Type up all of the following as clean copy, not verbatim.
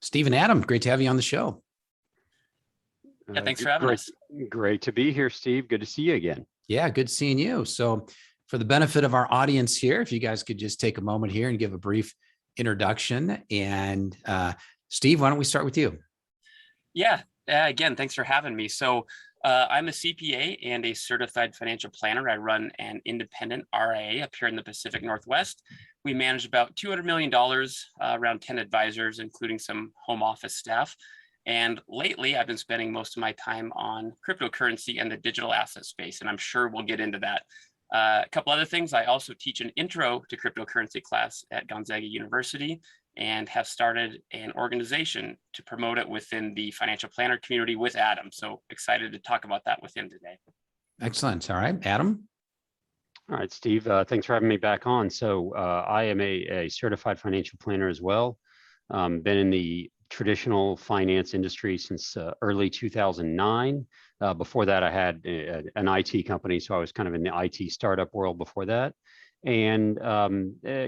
Steve and Adam, great to have you on the show. Yeah, thanks for having us. Great to be here, Steve. Good to see you again. Yeah, good seeing you. So for the benefit of our audience here, if you guys could just take a moment here and give a brief introduction. And Steve, why don't we start with you? Yeah, again, thanks for having me. So I'm a CPA and a certified financial planner. I run an independent RIA up here in the Pacific Northwest. We manage about $200 million, around 10 advisors, including some home office staff. And lately, I've been spending most of my time on cryptocurrency and the digital asset space, and I'm sure we'll get into that. A couple other things, I also teach an intro to cryptocurrency class at Gonzaga University and have started an organization to promote it within the financial planner community with Adam. So excited to talk about that with him today. Excellent. All right, Adam. All right, Steve, thanks for having me back on. So I am a certified financial planner as well. Been in the traditional finance industry since early 2009. Before that, I had an IT company, so I was kind of in the IT startup world before that, and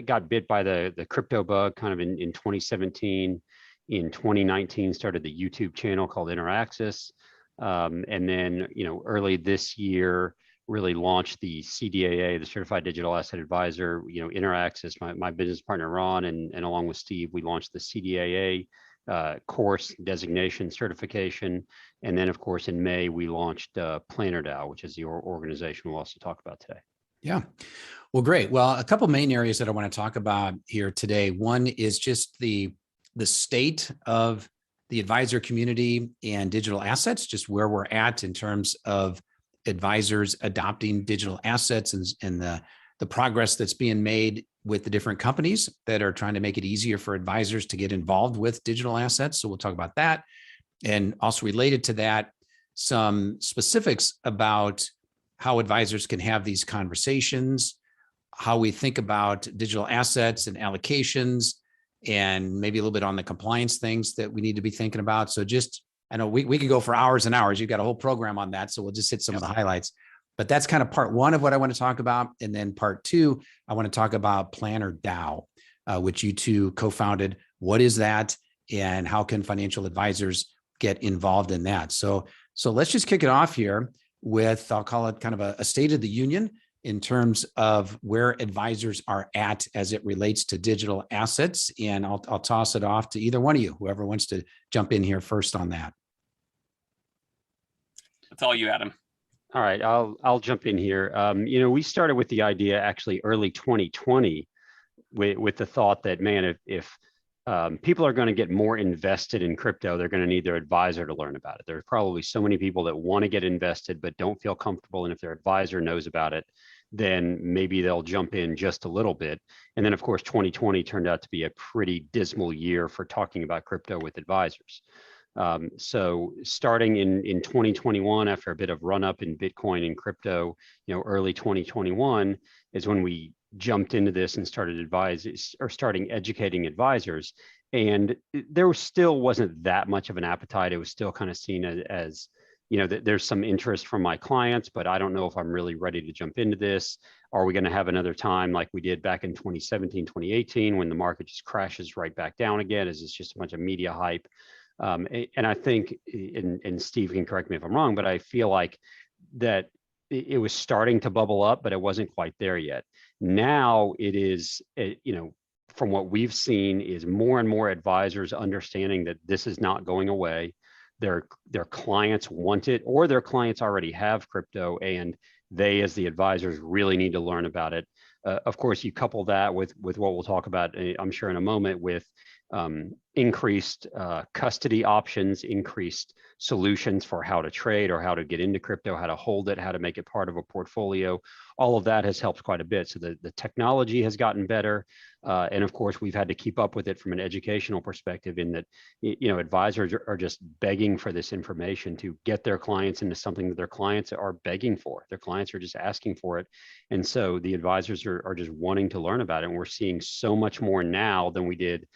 got bit by the crypto bug kind of in 2017. In 2019, started the YouTube channel called Interaxis, and then early this year really launched the CDAA, the Certified Digital Asset Advisor. Interaxis, my business partner Ron, and along with Steve, we launched the CDAA course designation certification. And then of course in May, we launched Planner DAO, which is the organization we'll also talk about today. Yeah, well, great. Well, a couple main areas that I want to talk about here today. One is just the state of the advisor community and digital assets, just where we're at in terms of advisors adopting digital assets and the progress that's being made with the different companies that are trying to make it easier for advisors to get involved with digital assets. So we'll talk about that. And also related to that, some specifics about how advisors can have these conversations, how we think about digital assets and allocations, and maybe a little bit on the compliance things that we need to be thinking about. So just, I know we could go for hours and hours. You've got a whole program on that. So we'll just hit some of the highlights. But that's kind of part one of what I want to talk about. And then part two, I want to talk about Planner DAO, which you two co-founded. What is that? And how can financial advisors get involved in that? So let's just kick it off here with, I'll call it kind of a state of the union in terms of where advisors are at as it relates to digital assets. And I'll toss it off to either one of you, whoever wants to jump in here first on that. That's all you, Adam. All right, I'll jump in here. We started with the idea actually early 2020 with the thought that, man, if people are going to get more invested in crypto, they're going to need their advisor to learn about it. There's probably so many people that want to get invested but don't feel comfortable, and if their advisor knows about it, then maybe they'll jump in just a little bit. And then of course 2020 turned out to be a pretty dismal year for talking about crypto with advisors. So starting in 2021, after a bit of run up in Bitcoin and crypto, early 2021 is when we jumped into this and started starting educating advisors. And there still wasn't that much of an appetite. It was still kind of seen as there's some interest from my clients, but I don't know if I'm really ready to jump into this. Are we going to have another time like we did back in 2017, 2018, when the market just crashes right back down again? Is this just a bunch of media hype? And I think, and Steve can correct me if I'm wrong, but I feel like that it was starting to bubble up, but it wasn't quite there yet. Now it is, from what we've seen, is more and more advisors understanding that this is not going away. Their clients want it, or their clients already have crypto, and they, as the advisors, really need to learn about it. Of course, you couple that with what we'll talk about, I'm sure, in a moment, with increased custody options, increased solutions for how to trade or how to get into crypto, how to hold it, how to make it part of a portfolio. All of that has helped quite a bit. So the technology has gotten better. And of course, we've had to keep up with it from an educational perspective, in that, advisors are just begging for this information to get their clients into something that their clients are begging for. Their clients are just asking for it. And so the advisors are just wanting to learn about it. And we're seeing so much more now than we did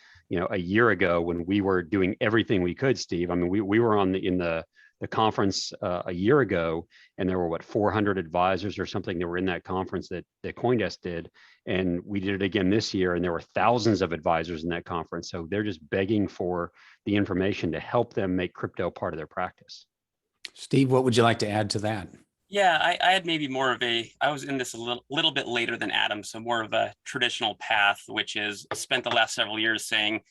a year ago when we were doing everything we could, Steve. I mean, we were in the the conference a year ago, and there were 400 advisors or something that were in that conference that CoinDesk did, and we did it again this year, and there were thousands of advisors in that conference. So they're just begging for the information to help them make crypto part of their practice. Steve, what would you like to add to that? Yeah, I had maybe more of I was in this a little bit later than Adam, so more of a traditional path, which is spent the last several years saying,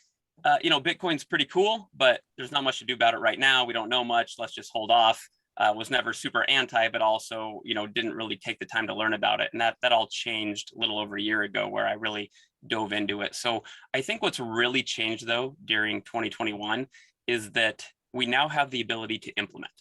Bitcoin's pretty cool, but there's not much to do about it right now. We don't know much. Let's just hold off. Was never super anti, but also, didn't really take the time to learn about it. And that all changed a little over a year ago where I really dove into it. So I think what's really changed though during 2021 is that we now have the ability to implement.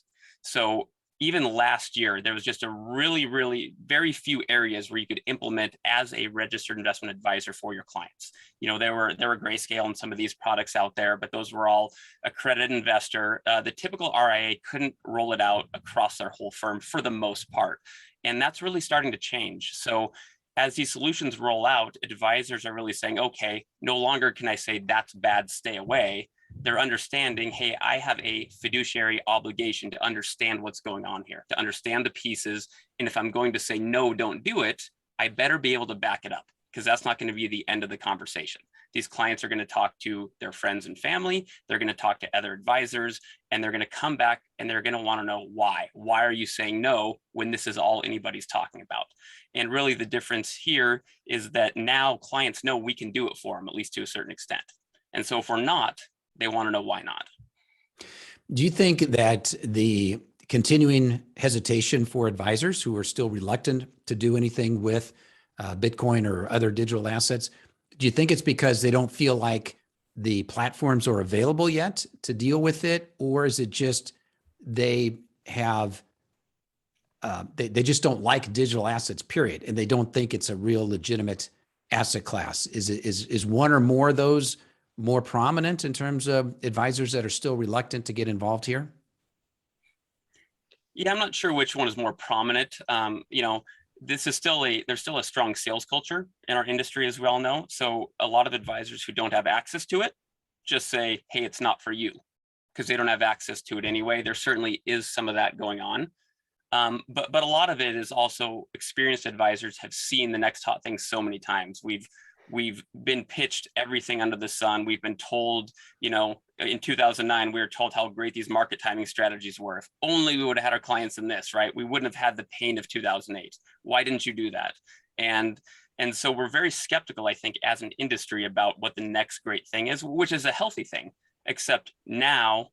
So even last year, there was just a really, really very few areas where you could implement as a registered investment advisor for your clients. There were grayscale in some of these products out there, but those were all accredited investor. The typical RIA couldn't roll it out across their whole firm for the most part. And that's really starting to change. So as these solutions roll out, advisors are really saying, okay, no longer can I say that's bad, stay away. They're understanding, hey, I have a fiduciary obligation to understand what's going on here, to understand the pieces. And if I'm going to say, no, don't do it, I better be able to back it up, because that's not going to be the end of the conversation. These clients are going to talk to their friends and family. They're going to talk to other advisors, and they're going to come back and they're going to want to know why. Why are you saying no when this is all anybody's talking about? And really the difference here is that now clients know we can do it for them, at least to a certain extent. And so if we're not, they want to know why not. Do you think that the continuing hesitation for advisors who are still reluctant to do anything with Bitcoin or other digital assets, do you think it's because they don't feel like the platforms are available yet to deal with it? Or is it just they have, they just don't like digital assets, period, and they don't think it's a real legitimate asset class? Is one or more of those more prominent in terms of advisors that are still reluctant to get involved here? Yeah, I'm not sure which one is more prominent. This is there's still a strong sales culture in our industry, as we all know. So a lot of advisors who don't have access to it just say, hey, it's not for you, because they don't have access to it anyway. There certainly is some of that going on. But a lot of it is also experienced advisors have seen the next hot thing so many times. We've been pitched everything under the sun. We've been told, in 2009, we were told how great these market timing strategies were. If only we would have had our clients in this, right? We wouldn't have had the pain of 2008. Why didn't you do that? And so we're very skeptical, I think, as an industry about what the next great thing is, which is a healthy thing, except now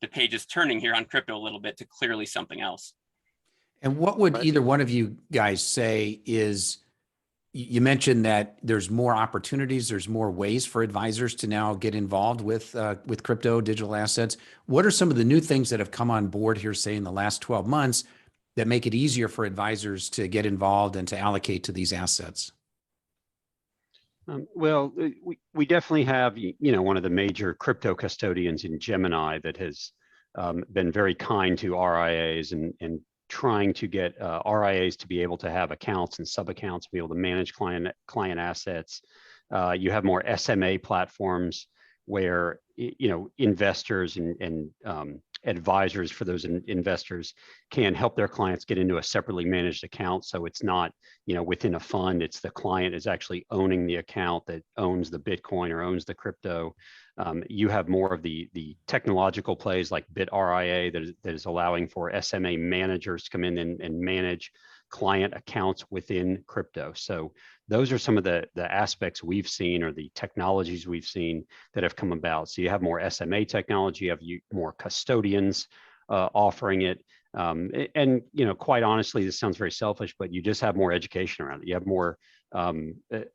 the page is turning here on crypto a little bit to clearly something else. And what would either one of you guys say is, you mentioned that there's more opportunities, there's more ways for advisors to now get involved with crypto, digital assets. What are some of the new things that have come on board here, say in the last 12 months, that make it easier for advisors to get involved and to allocate to these assets? Well, we definitely have, one of the major crypto custodians in Gemini that has been very kind to RIAs and trying to get RIAs to be able to have accounts and sub-accounts, be able to manage client assets. You have more SMA platforms where, investors and advisors for those investors can help their clients get into a separately managed account. So it's not, within a fund, it's the client is actually owning the account that owns the Bitcoin or owns the crypto. You have more of the technological plays like BitRIA that is allowing for SMA managers to come in and manage client accounts within crypto. So those are some of the aspects we've seen, or the technologies we've seen that have come about. So you have more SMA technology, you have more custodians offering it. And quite honestly, this sounds very selfish, but you just have more education around it. You have more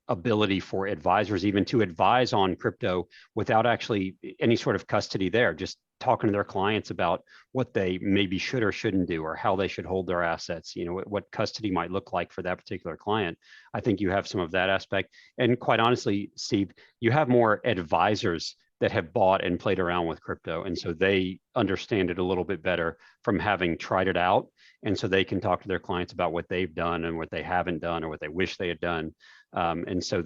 ability for advisors even to advise on crypto without actually any sort of custody there, just talking to their clients about what they maybe should or shouldn't do, or how they should hold their assets, what custody might look like for that particular client. I think you have some of that aspect. And quite honestly, Steve, you have more advisors that have bought and played around with crypto. And so they understand it a little bit better from having tried it out. And so they can talk to their clients about what they've done and what they haven't done, or what they wish they had done. And so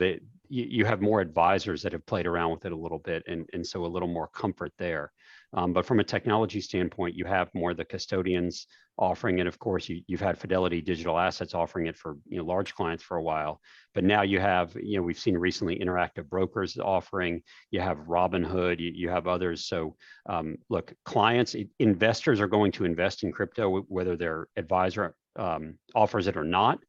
you have more advisors that have played around with it a little bit, and so a little more comfort there. But from a technology standpoint, you have more of the custodians offering it. Of course, you've had Fidelity Digital Assets offering it for large clients for a while. But now you have, we've seen recently Interactive Brokers offering. You have Robinhood. You have others. So look, clients, investors are going to invest in crypto whether their advisor offers it or not.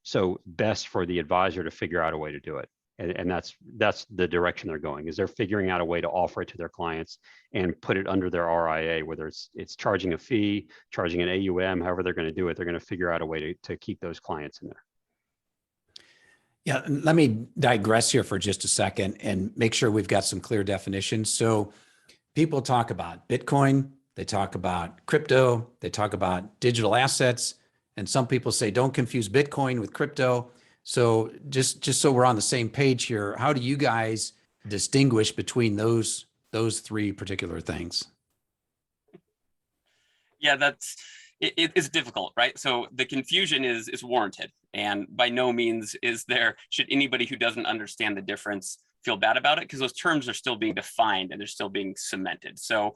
So best for the advisor to figure out a way to do it. And that's the direction they're going, is they're figuring out a way to offer it to their clients and put it under their RIA, whether it's charging a fee, charging an AUM, however they're going to do it, they're going to figure out a way to keep those clients in there. Yeah, let me digress here for just a second and make sure we've got some clear definitions. So people talk about Bitcoin, they talk about crypto, they talk about digital assets, and some people say, don't confuse Bitcoin with crypto. So just so we're on the same page here, how do you guys distinguish between those three particular things? Yeah, it's difficult, right? So the confusion is warranted, and by no means should anybody who doesn't understand the difference feel bad about it, because those terms are still being defined and they're still being cemented. So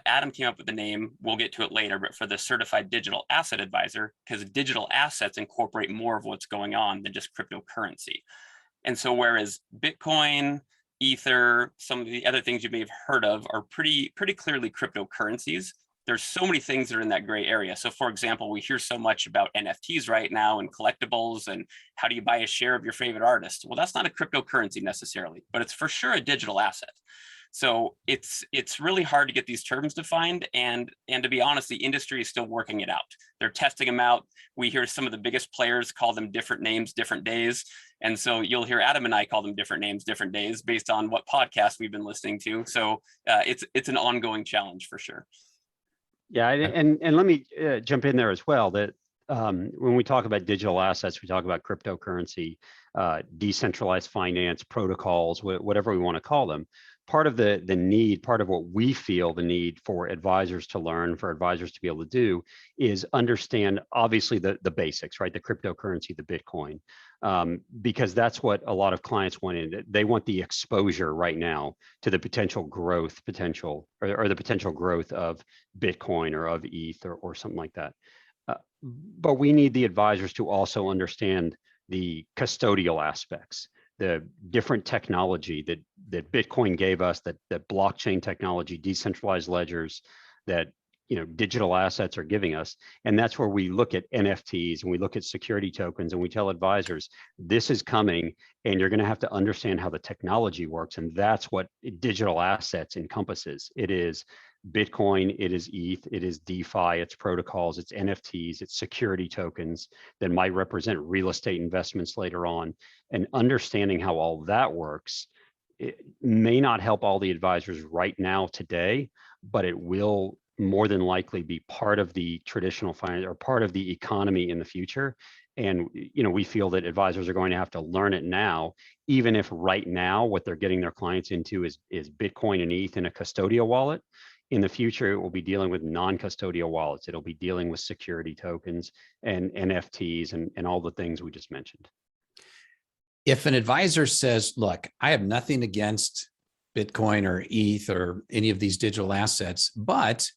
Adam came up with the name, we'll get to it later, but for the certified digital asset advisor, because digital assets incorporate more of what's going on than just cryptocurrency. And so whereas Bitcoin, Ether, some of the other things you may have heard of are pretty clearly cryptocurrencies, there's so many things that are in that gray area. So for example, we hear so much about NFTs right now and collectibles and how do you buy a share of your favorite artist? Well, that's not a cryptocurrency necessarily, but it's for sure a digital asset. So it's really hard to get these terms defined, and to be honest, the industry is still working it out. They're testing them out. We hear some of the biggest players call them different names, different days. And so you'll hear Adam and I call them different names, different days based on what podcast we've been listening to. So it's an ongoing challenge for sure. Yeah, and let me jump in there as well, that when we talk about digital assets, we talk about cryptocurrency, decentralized finance, protocols, whatever we want to call them. Part of the need, part of what we feel the need for advisors to learn, for advisors to be able to do, is understand obviously the basics, right? The cryptocurrency, the Bitcoin, because that's what a lot of clients want in. They want the exposure right now to the potential growth or the potential growth of Bitcoin or of ETH or something like that. But we need the advisors to also understand the custodial aspects, the different technology that Bitcoin gave us, that blockchain technology, decentralized ledgers, that digital assets are giving us. And that's where we look at NFTs and we look at security tokens, and we tell advisors, this is coming and you're going to have to understand how the technology works. And that's what digital assets encompasses. It is Bitcoin, it is ETH, it is DeFi, it's protocols, it's NFTs, it's security tokens that might represent real estate investments later on. And understanding how all that works, it may not help all the advisors right now today, but it will more than likely be part of the traditional finance or part of the economy in the future. And we feel that advisors are going to have to learn it now, even if right now what they're getting their clients into is Bitcoin and ETH in a custodial wallet. In the future, it will be dealing with non-custodial wallets. It'll be dealing with security tokens and NFTs and all the things we just mentioned. If an advisor says, look, I have nothing against Bitcoin or ETH or any of these digital assets, but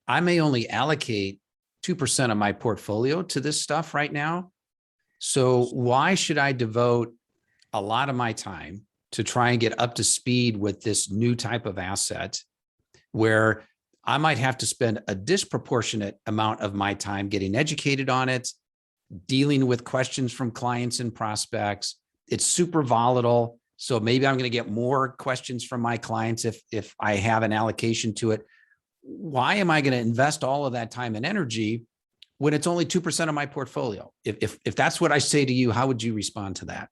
I may only allocate 2% of my portfolio to this stuff right now. So why should I devote a lot of my time to try and get up to speed with this new type of asset, where I might have to spend a disproportionate amount of my time getting educated on it, dealing with questions from clients and prospects? It's super volatile. So maybe I'm going to get more questions from my clients if I have an allocation to it. Why am I going to invest all of that time and energy when it's only 2% of my portfolio? If that's what I say to you, how would you respond to that?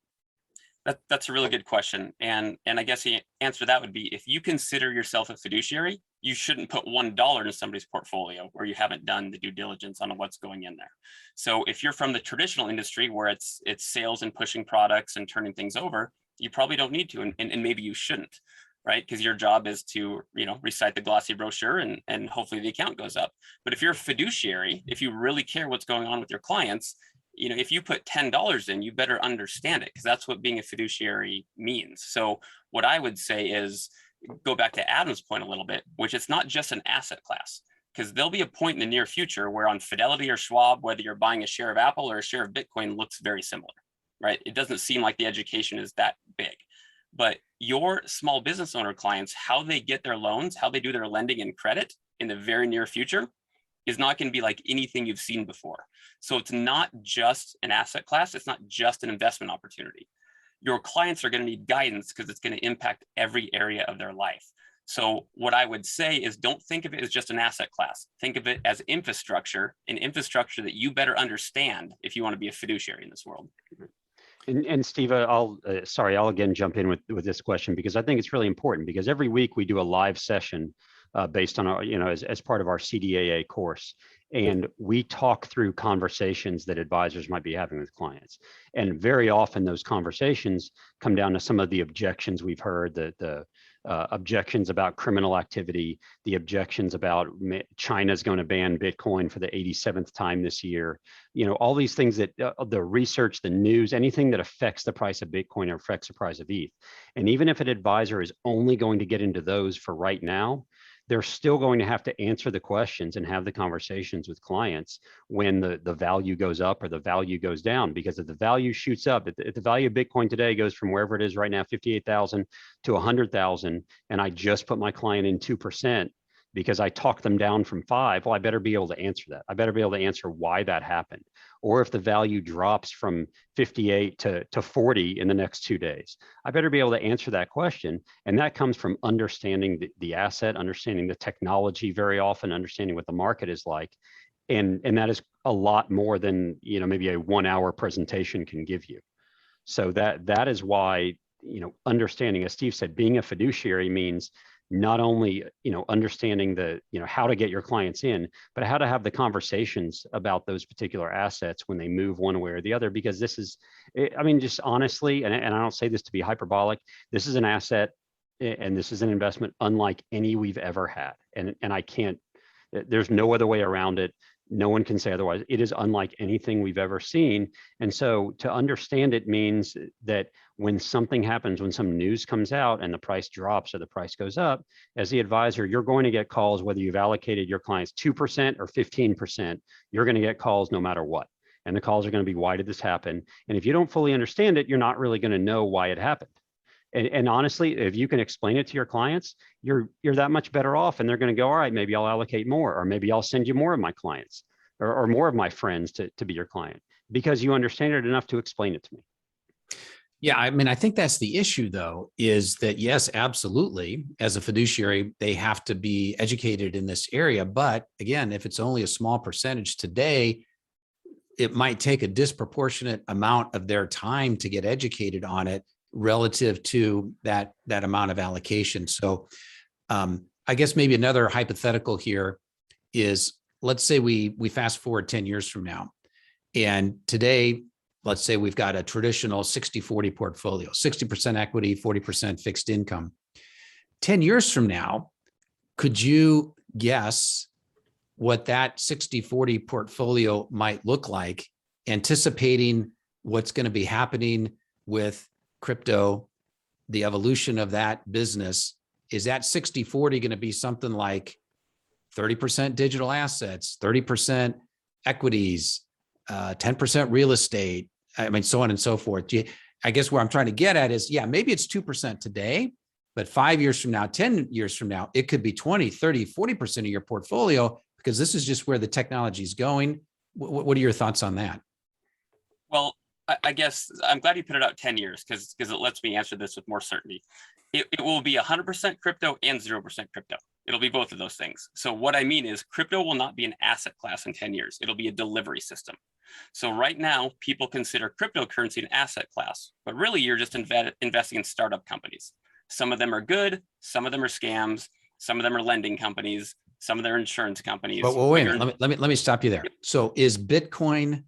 That's a really good question. And I guess the answer to that would be, if you consider yourself a fiduciary, you shouldn't put $1 into somebody's portfolio where you haven't done the due diligence on what's going in there. So if you're from the traditional industry where it's sales and pushing products and turning things over, you probably don't need to, and maybe you shouldn't, right? Because your job is to, recite the glossy brochure and hopefully the account goes up. But if you're a fiduciary, if you really care what's going on with your clients, if you put $10 in, you better understand it, because that's what being a fiduciary means. So what I would say is, go back to Adam's point a little bit, which it's not just an asset class, because there'll be a point in the near future where on Fidelity or Schwab, whether you're buying a share of Apple or a share of Bitcoin, looks very similar, right? It doesn't seem like the education is that big. But your small business owner clients, how they get their loans, how they do their lending and credit in the very near future is not going to be like anything you've seen before. So it's not just an asset class. It's not just an investment opportunity. Your clients are going to need guidance because it's going to impact every area of their life. So what I would say is, don't think of it as just an asset class. Think of it as infrastructure, an infrastructure that you better understand if you want to be a fiduciary in this world. And Steve, I'll again jump in with this question, because I think it's really important, because every week we do a live session based on our, as part of our CDAA course. And we talk through conversations that advisors might be having with clients. And very often those conversations come down to some of the objections we've heard, the objections about criminal activity, the objections about China's going to ban Bitcoin for the 87th time this year. All these things that the research, the news, anything that affects the price of Bitcoin or affects the price of ETH. And even if an advisor is only going to get into those for right now, they're still going to have to answer the questions and have the conversations with clients when the value goes up or the value goes down. Because if the value shoots up, if the value of Bitcoin today goes from wherever it is right now, 58,000 to 100,000, and I just put my client in 2% because I talked them down from 5, well, I better be able to answer that. I better be able to answer why that happened. Or if the value drops from 58 to 40 in the next 2 days, I better be able to answer that question. And that comes from understanding the asset, understanding the technology, very often understanding what the market is like. And that is a lot more than, maybe a 1-hour presentation can give you. So that is why, understanding, as Steve said, being a fiduciary means not only, understanding how to get your clients in, but how to have the conversations about those particular assets when they move one way or the other. Because this is, just honestly, and I don't say this to be hyperbolic, this is an asset and this is an investment unlike any we've ever had. And I can't, there's no other way around it. No one can say otherwise. It is unlike anything we've ever seen. And so to understand it means that when something happens, when some news comes out and the price drops or the price goes up, as the advisor, you're going to get calls, whether you've allocated your clients 2% or 15%, you're going to get calls no matter what. And the calls are going to be, why did this happen? And if you don't fully understand it, you're not really going to know why it happened. And honestly, if you can explain it to your clients, you're that much better off. And they're going to go, all right, maybe I'll allocate more, or maybe I'll send you more of my clients or more of my friends to be your client, because you understand it enough to explain it to me. Yeah, I think that's the issue, though, is that, yes, absolutely, as a fiduciary, they have to be educated in this area. But again, if it's only a small percentage today, it might take a disproportionate amount of their time to get educated on it relative to that amount of allocation. So I guess maybe another hypothetical here is, let's say we fast forward 10 years from now. And today, let's say we've got a traditional 60-40 portfolio, 60% equity, 40% fixed income. 10 years from now, could you guess what that 60-40 portfolio might look like, anticipating what's going to be happening with crypto, the evolution of that business? Is that 60-40 going to be something like 30% digital assets, 30% equities, 10% real estate, so on and so forth? I guess where I'm trying to get at is, yeah, maybe it's 2% today, but 5 years from now, 10 years from now, it could be 20, 30, 40% of your portfolio, because this is just where the technology is going. What are your thoughts on that? Well, I guess I'm glad you put it out 10 years because it lets me answer this with more certainty. It will be 100% crypto and 0% crypto. It'll be both of those things. So what I mean is, crypto will not be an asset class in 10 years. It'll be a delivery system. So right now, people consider cryptocurrency an asset class, but really you're just investing in startup companies. Some of them are good, some of them are scams, some of them are lending companies, some of them are insurance companies. But wait a minute, let me stop you there. So is Bitcoin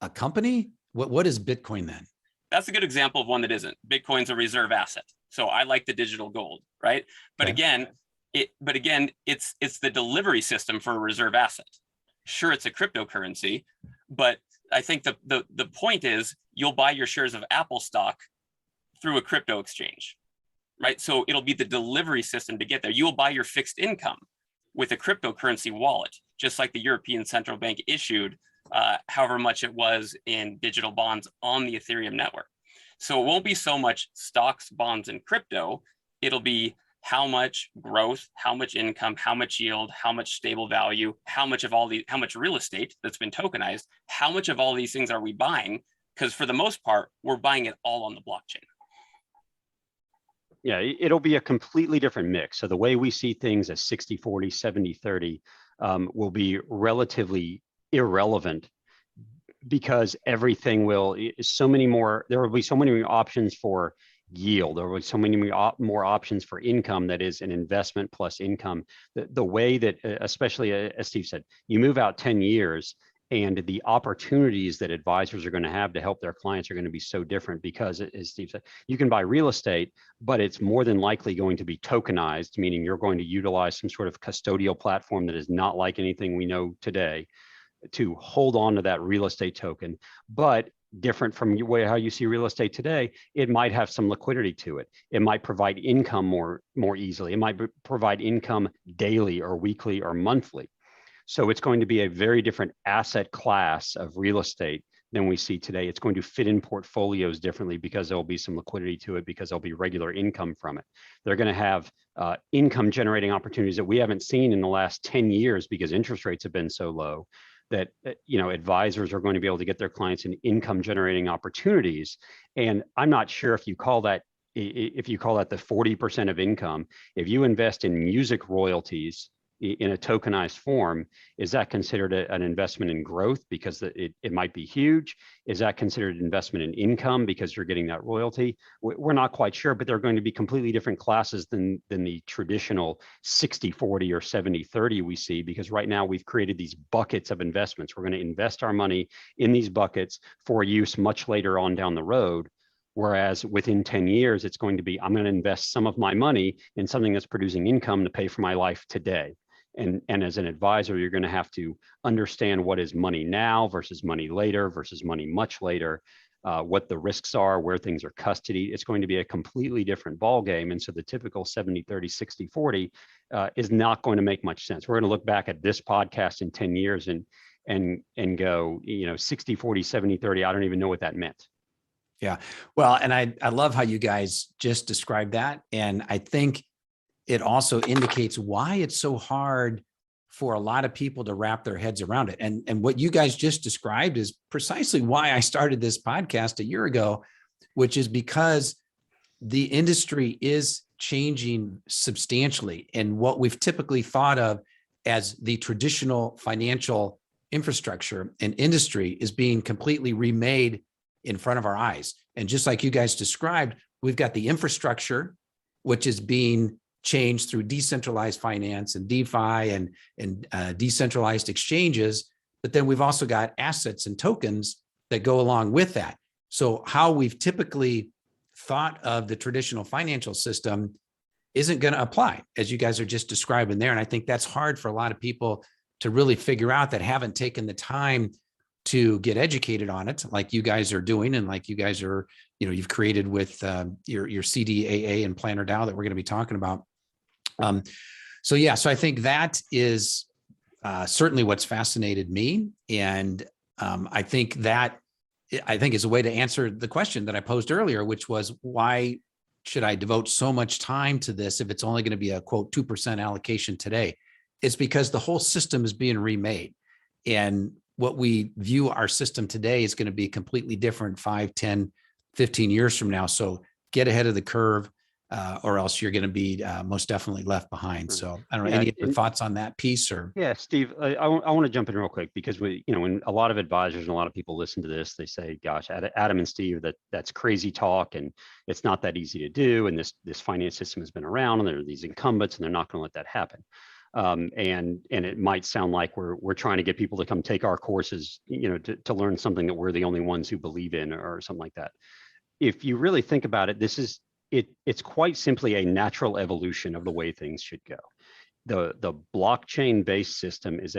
a company? What is Bitcoin then? That's a good example of one that isn't. Bitcoin's a reserve asset. So I like the digital gold, right? But again, it's the delivery system for a reserve asset. Sure, it's a cryptocurrency, but I think the point is you'll buy your shares of Apple stock through a crypto exchange, right? So it'll be the delivery system to get there. You will buy your fixed income with a cryptocurrency wallet, just like the European Central Bank issued however much it was in digital bonds on the Ethereum network. So it won't be so much stocks, bonds, and crypto. It'll be how much growth, how much income, how much yield, how much stable value, how much real estate that's been tokenized, how much of all these things are we buying? Because for the most part, we're buying it all on the blockchain. Yeah, it'll be a completely different mix. So the way we see things as 60-40, 70-30 will be relatively irrelevant because everything will, there will be so many more options for yield. There will be so many more options for income that is an investment plus income. The way that, especially as Steve said, you move out 10 years and the opportunities that advisors are going to have to help their clients are going to be so different because, as Steve said, you can buy real estate, but it's more than likely going to be tokenized, meaning you're going to utilize some sort of custodial platform that is not like anything we know today to hold on to that real estate token. But different from how you see real estate today, it might have some liquidity to it. It might provide income more easily. It might provide income daily or weekly or monthly. So it's going to be a very different asset class of real estate than we see today. It's going to fit in portfolios differently because there'll be some liquidity to it, because there'll be regular income from it. They're going to have income generating opportunities that we haven't seen in the last 10 years because interest rates have been so low that advisors are going to be able to get their clients in income generating opportunities. And I'm not sure if you call that the 40% of income. If you invest in music royalties in a tokenized form, is that considered an investment in growth because it might be huge? Is that considered investment in income because you're getting that royalty? We're not quite sure, but they're going to be completely different classes than the traditional 60-40 or 70-30 we see, because right now we've created these buckets of investments. We're going to invest our money in these buckets for use much later on down the road. Whereas within 10 years, it's going to be, I'm going to invest some of my money in something that's producing income to pay for my life today. And as an advisor, you're going to have to understand what is money now versus money later versus money much later, what the risks are, where things are custody. It's going to be a completely different ball game. And so the typical 70-30, 60-40 is not going to make much sense. We're going to look back at this podcast in 10 years and go, 60-40, 70-30, I don't even know what that meant. Yeah. Well, and I love how you guys just described that. And I think it also indicates why it's so hard for a lot of people to wrap their heads around it. And what you guys just described is precisely why I started this podcast a year ago, which is because the industry is changing substantially. And what we've typically thought of as the traditional financial infrastructure and industry is being completely remade in front of our eyes. And just like you guys described, we've got the infrastructure, which is being changed through decentralized finance and DeFi and decentralized exchanges. But then we've also got assets and tokens that go along with that. So how we've typically thought of the traditional financial system isn't going to apply, as you guys are just describing there. And I think that's hard for a lot of people to really figure out that haven't taken the time to get educated on it, like you guys are doing, and like you guys are, you've created with your CDAA and Planner DAO that we're going to be talking about. So I think that is certainly what's fascinated me, and I think is a way to answer the question that I posed earlier, which was, why should I devote so much time to this if it's only going to be a quote 2% allocation today? It's because the whole system is being remade, and what we view our system today is going to be completely different 5, 10, 15 years from now. So get ahead of the curve, or else you're going to be most definitely left behind. So I don't know, any other thoughts on that piece? Or yeah, Steve, I want to jump in real quick, because when a lot of advisors and a lot of people listen to this, they say, gosh, Adam and Steve, that's crazy talk, and it's not that easy to do. And this finance system has been around, and there are these incumbents, and they're not going to let that happen. And it might sound like we're trying to get people to come take our courses, to learn something that we're the only ones who believe in, or something like that. If you really think about it, it's quite simply a natural evolution of the way things should go. the blockchain-based system is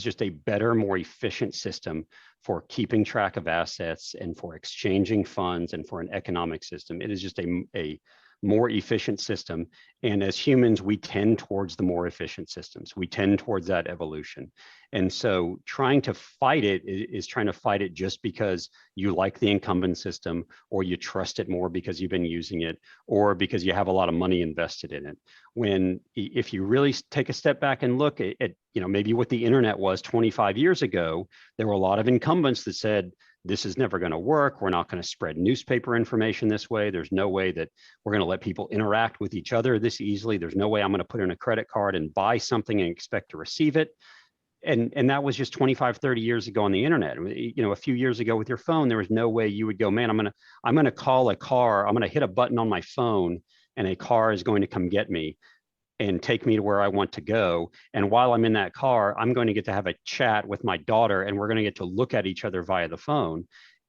just a better, more efficient system for keeping track of assets and for exchanging funds and for an economic system. It is just a more efficient system. And as humans, we tend towards the more efficient systems. We tend towards that evolution. And so trying to fight it is trying to fight it just because you like the incumbent system, or you trust it more because you've been using it, or because you have a lot of money invested in it. When if you really take a step back and look at maybe what the internet was 25 years ago, there were a lot of incumbents that said, this is never going to work. We're not going to spread newspaper information this way. There's no way that we're going to let people interact with each other this easily. There's no way I'm going to put in a credit card and buy something and expect to receive it. And that was just 25, 30 years ago on the internet. A few years ago with your phone, there was no way you would go, man, I'm going to call a car. I'm going to hit a button on my phone and a car is going to come get me and take me to where I want to go. And while I'm in that car, I'm going to get to have a chat with my daughter, and we're going to get to look at each other via the phone.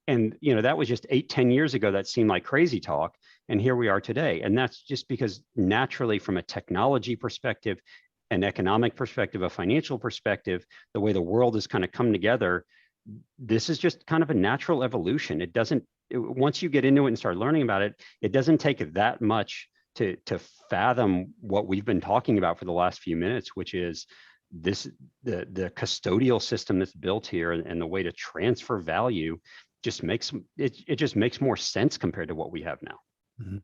And that was just 8-10 years ago. That seemed like crazy talk. And here we are today. And that's just because naturally, from a technology perspective, an economic perspective, a financial perspective, the way the world has kind of come together, this is just kind of a natural evolution. Once you get into it and start learning about it, it doesn't take that much to fathom what we've been talking about for the last few minutes, which is the custodial system that's built here, and the way to transfer value just makes more sense compared to what we have now. Mm-hmm.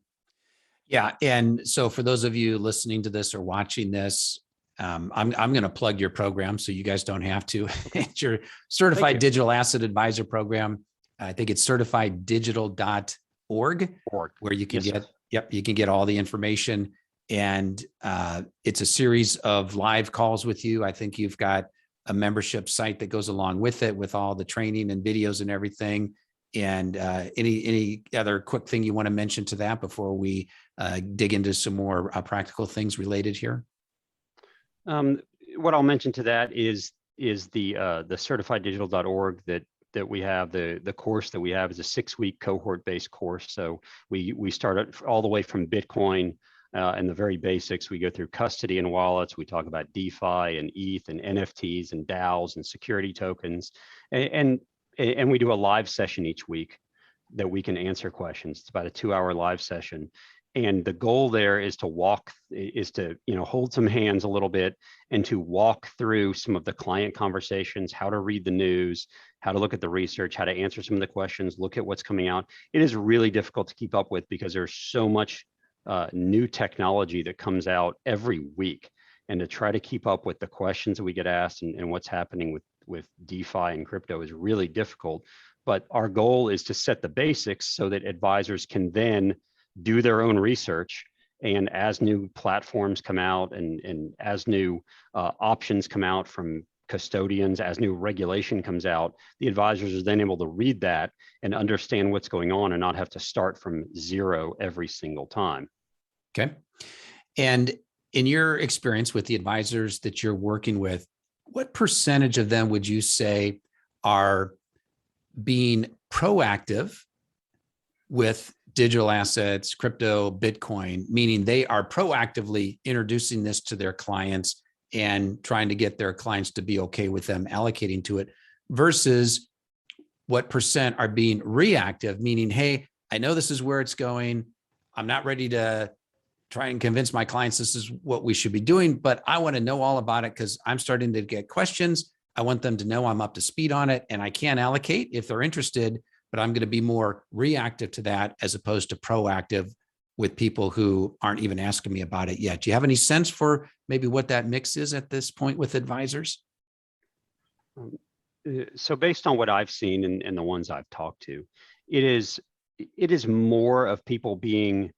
Yeah. And so for those of you listening to this or watching this, I'm going to plug your program so you guys don't have to. It's your Certified Digital Asset Advisor program. I think it's certifieddigital.org, where you can you can get all the information. And it's a series of live calls with you. I think you've got a membership site that goes along with it, with all the training and videos and everything. And any other quick thing you want to mention to that before we dig into some more practical things related here? What I'll mention to that is the certifieddigital.org that we have. The course that we have is a 6-week cohort-based course. So we start all the way from Bitcoin and the very basics. We go through custody and wallets. We talk about DeFi and ETH and NFTs and DAOs and security tokens, and we do a live session each week that we can answer questions. It's about a 2-hour live session. And the goal there is to hold some hands a little bit and to walk through some of the client conversations, how to read the news, how to look at the research, how to answer some of the questions, look at what's coming out. It is really difficult to keep up with because there's so much new technology that comes out every week. And to try to keep up with the questions that we get asked and what's happening with DeFi and crypto is really difficult. But our goal is to set the basics so that advisors can then do their own research. And as new platforms come out and as new options come out from custodians, as new regulation comes out, the advisors are then able to read that and understand what's going on and not have to start from zero every single time. Okay. And in your experience with the advisors that you're working with, what percentage of them would you say are being proactive with digital assets, crypto, Bitcoin, meaning they are proactively introducing this to their clients and trying to get their clients to be okay with them allocating to it, versus what percent are being reactive, meaning, hey, I know this is where it's going. I'm not ready to try and convince my clients this is what we should be doing, but I want to know all about it because I'm starting to get questions. I want them to know I'm up to speed on it and I can allocate if they're interested, but I'm going to be more reactive to that as opposed to proactive with people who aren't even asking me about it yet. Do you have any sense for maybe what that mix is at this point with advisors? So based on what I've seen and the ones I've talked to, it is more of people being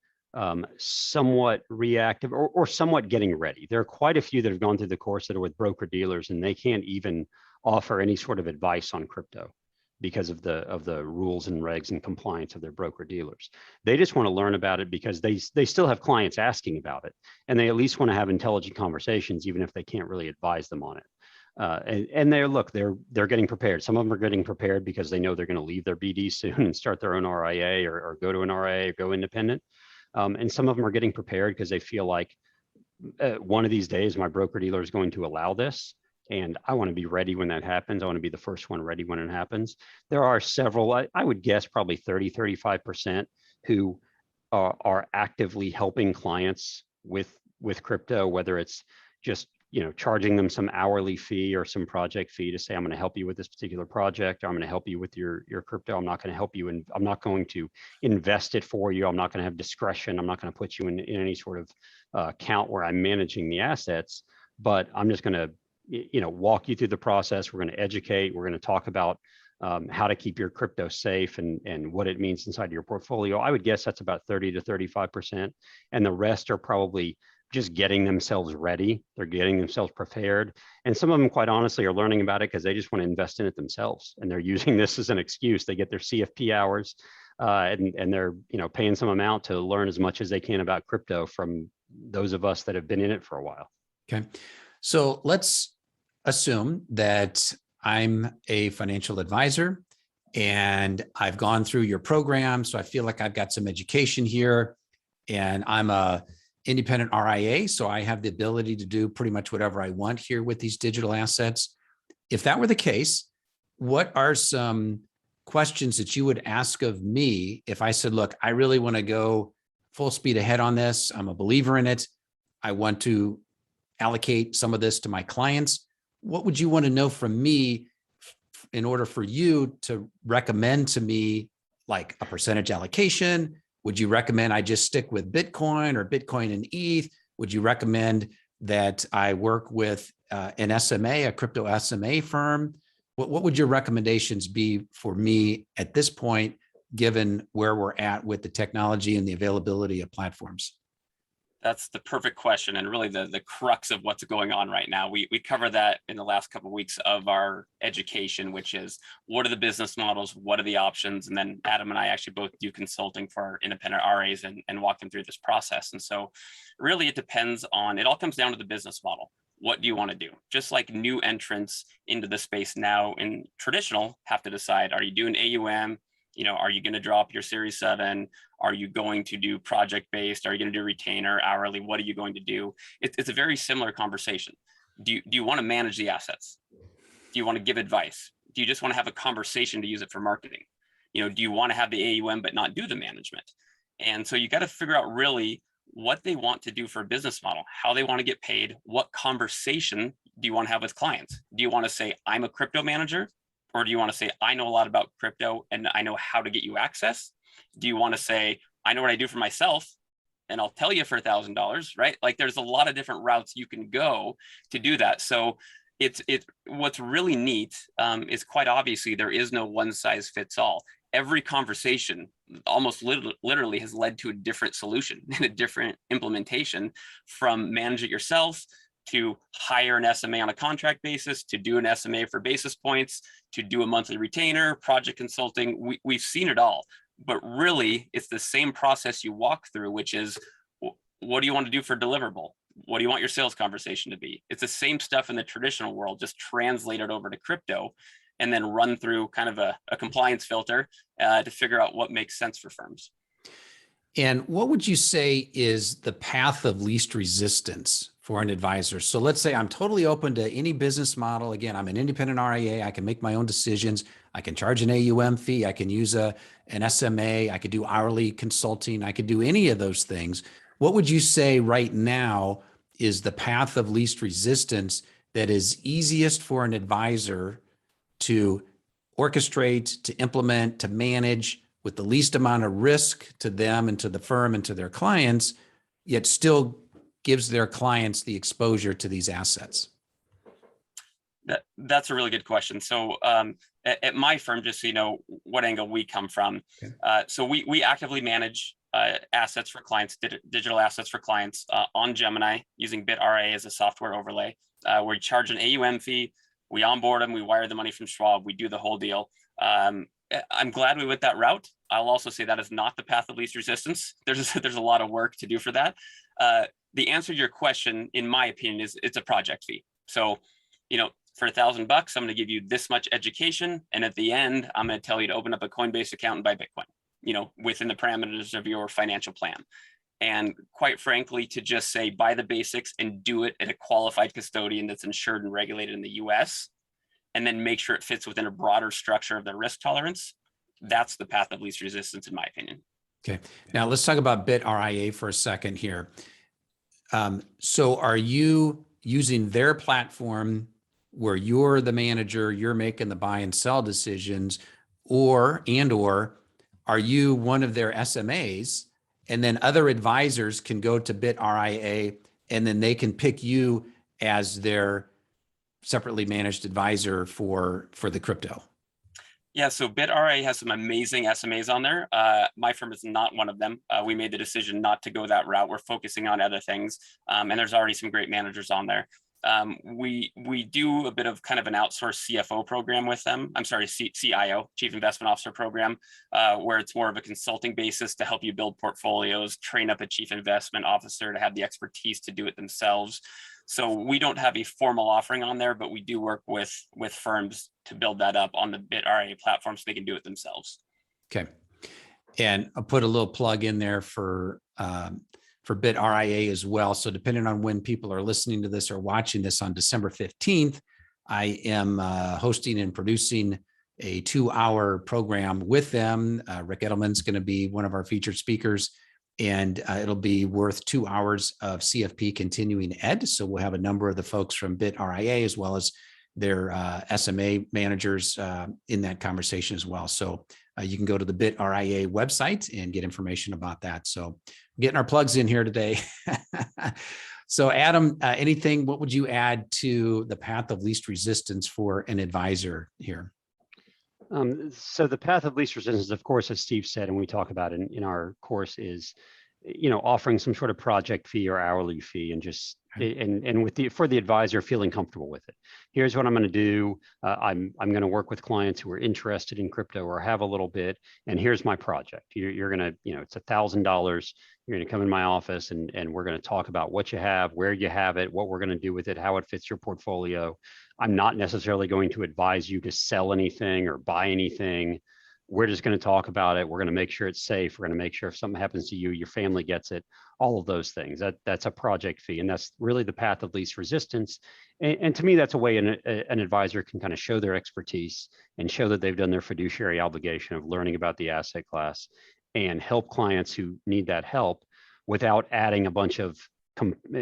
somewhat reactive or somewhat getting ready. There are quite a few that have gone through the course that are with broker dealers and they can't even offer any sort of advice on crypto because of the rules and regs and compliance of their broker dealers. They just want to learn about it because they still have clients asking about it, and they at least want to have intelligent conversations, even if they can't really advise them on it. And they're getting prepared. Some of them are getting prepared because they know they're going to leave their BD soon and start their own RIA or go to an RIA or go independent. And some of them are getting prepared because they feel like one of these days, my broker dealer is going to allow this. And I want to be ready when that happens. I want to be the first one ready when it happens. There are several, I would guess probably 35% who are actively helping clients with crypto, whether it's just, charging them some hourly fee or some project fee to say, I'm going to help you with this particular project, or I'm going to help you with your crypto. I'm not going to help you, and I'm not going to invest it for you. I'm not going to have discretion. I'm not going to put you in any sort of account where I'm managing the assets, but I'm just going to, walk you through the process. We're going to educate. We're going to talk about how to keep your crypto safe and what it means inside your portfolio. I would guess that's about 30 to 35%. And the rest are probably just getting themselves ready. They're getting themselves prepared. And some of them, quite honestly, are learning about it because they just want to invest in it themselves. And they're using this as an excuse. They get their CFP hours and they're, paying some amount to learn as much as they can about crypto from those of us that have been in it for a while. Okay. So let's assume that I'm a financial advisor and I've gone through your program. So I feel like I've got some education here, and I'm a independent RIA. So I have the ability to do pretty much whatever I want here with these digital assets. If that were the case, what are some questions that you would ask of me if I said, look, I really want to go full speed ahead on this. I'm a believer in it. I want to allocate some of this to my clients. What would you want to know from me in order for you to recommend to me, like a percentage allocation? Would you recommend I just stick with Bitcoin or Bitcoin and ETH? Would you recommend that I work with an SMA, a crypto SMA firm? What would your recommendations be for me at this point, given where we're at with the technology and the availability of platforms? That's the perfect question, and really the crux of what's going on right now. We cover that in the last couple of weeks of our education, which is what are the business models, what are the options, and then Adam and I actually both do consulting for our independent RAs and walk them through this process. And so really it all comes down to the business model. What do you want to do? Just like new entrants into the space now in traditional have to decide, are you doing AUM? Are you going to drop your Series 7? Are you going to do project-based? Are you going to do retainer, hourly? What are you going to do? It's a very similar conversation. Do you want to manage the assets? Do you want to give advice? Do you just want to have a conversation to use it for marketing? Do you want to have the AUM but not do the management? And so you got to figure out really what they want to do for a business model, how they want to get paid, what conversation do you want to have with clients? Do you want to say, I'm a crypto manager? Or do you want to say, I know a lot about crypto and I know how to get you access? Do you want to say, I know what I do for myself and I'll tell you for $1,000, right? Like there's a lot of different routes you can go to do that. So what's really neat is quite obviously there is no one size fits all. Every conversation almost literally has led to a different solution and a different implementation, from manage it yourself to hire an SMA on a contract basis, to do an SMA for basis points, to do a monthly retainer, project consulting. We've seen it all, but really it's the same process you walk through, which is, what do you want to do for deliverable? What do you want your sales conversation to be? It's the same stuff in the traditional world, just translated over to crypto and then run through kind of a compliance filter to figure out what makes sense for firms. And what would you say is the path of least resistance for an advisor? So let's say I'm totally open to any business model. Again, I'm an independent RIA. I can make my own decisions. I can charge an AUM fee. I can use an SMA. I could do hourly consulting. I could do any of those things. What would you say right now is the path of least resistance that is easiest for an advisor to orchestrate, to implement, to manage, with the least amount of risk to them and to the firm and to their clients, yet still gives their clients the exposure to these assets? That's a really good question. So at my firm, just so you know what angle we come from, okay. So we actively manage assets for clients, digital assets for clients on Gemini using BitRIA as a software overlay. We charge an AUM fee, we onboard them, we wire the money from Schwab, we do the whole deal. I'm glad we went that route. I'll also say that is not the path of least resistance. There's a lot of work to do for that. The answer to your question, in my opinion, is it's a project fee. So, for $1,000, I'm going to give you this much education, and at the end, I'm going to tell you to open up a Coinbase account and buy Bitcoin, within the parameters of your financial plan. And quite frankly, to just say, buy the basics and do it at a qualified custodian that's insured and regulated in the US, and then make sure it fits within a broader structure of their risk tolerance, that's the path of least resistance, in my opinion. Okay. Now let's talk about BitRIA for a second here. So are you using their platform where you're the manager, you're making the buy and sell decisions, or are you one of their SMAs, and then other advisors can go to BitRIA and then they can pick you as their separately managed advisor for the crypto? Yeah, so BitRIA has some amazing SMAs on there. My firm is not one of them. We made the decision not to go that route. We're focusing on other things, and there's already some great managers on there. We do a bit of kind of an outsourced CFO program with them. I'm sorry, CIO, Chief Investment Officer program, where it's more of a consulting basis to help you build portfolios, train up a Chief Investment Officer to have the expertise to do it themselves. So we don't have a formal offering on there, but we do work with firms to build that up on the BitRIA platform so they can do it themselves. Okay. And I'll put a little plug in there for BitRIA as well. So depending on when people are listening to this or watching this on December 15th, I am hosting and producing a 2-hour program with them. Rick Edelman's going to be one of our featured speakers, and it'll be worth 2 hours of CFP continuing ed. So we'll have a number of the folks from BitRIA as well as their SMA managers in that conversation as well. So you can go to the BitRIA website and get information about that. So getting our plugs in here today. So Adam, what would you add to the path of least resistance for an advisor here? So the path of least resistance, of course, as Steve said, and we talk about in our course, is, offering some sort of project fee or hourly fee, and just for the advisor feeling comfortable with it. Here's what I'm going to do. I'm going to work with clients who are interested in crypto or have a little bit, and here's my project. You're going to, it's $1,000. You're going to come in my office and we're going to talk about what you have, where you have it, what we're going to do with it, how it fits your portfolio. I'm not necessarily going to advise you to sell anything or buy anything. We're just going to talk about it. We're going to make sure it's safe. We're going to make sure if something happens to you, your family gets it, all of those things. That's a project fee. And that's really the path of least resistance. And to me, that's a way an advisor can kind of show their expertise and show that they've done their fiduciary obligation of learning about the asset class and help clients who need that help without adding a bunch of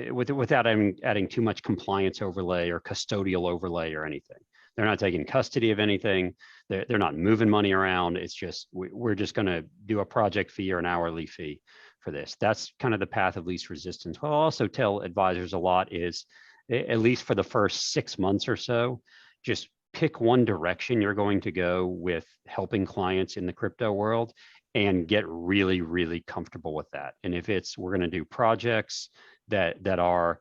without adding too much compliance overlay or custodial overlay or anything. They're not taking custody of anything. They're not moving money around. It's just, we're just going to do a project fee or an hourly fee for this. That's kind of the path of least resistance. What I'll also tell advisors a lot is, at least for the first 6 months or so, just pick one direction you're going to go with helping clients in the crypto world and get really, really comfortable with that. And if we're going to do projects that are,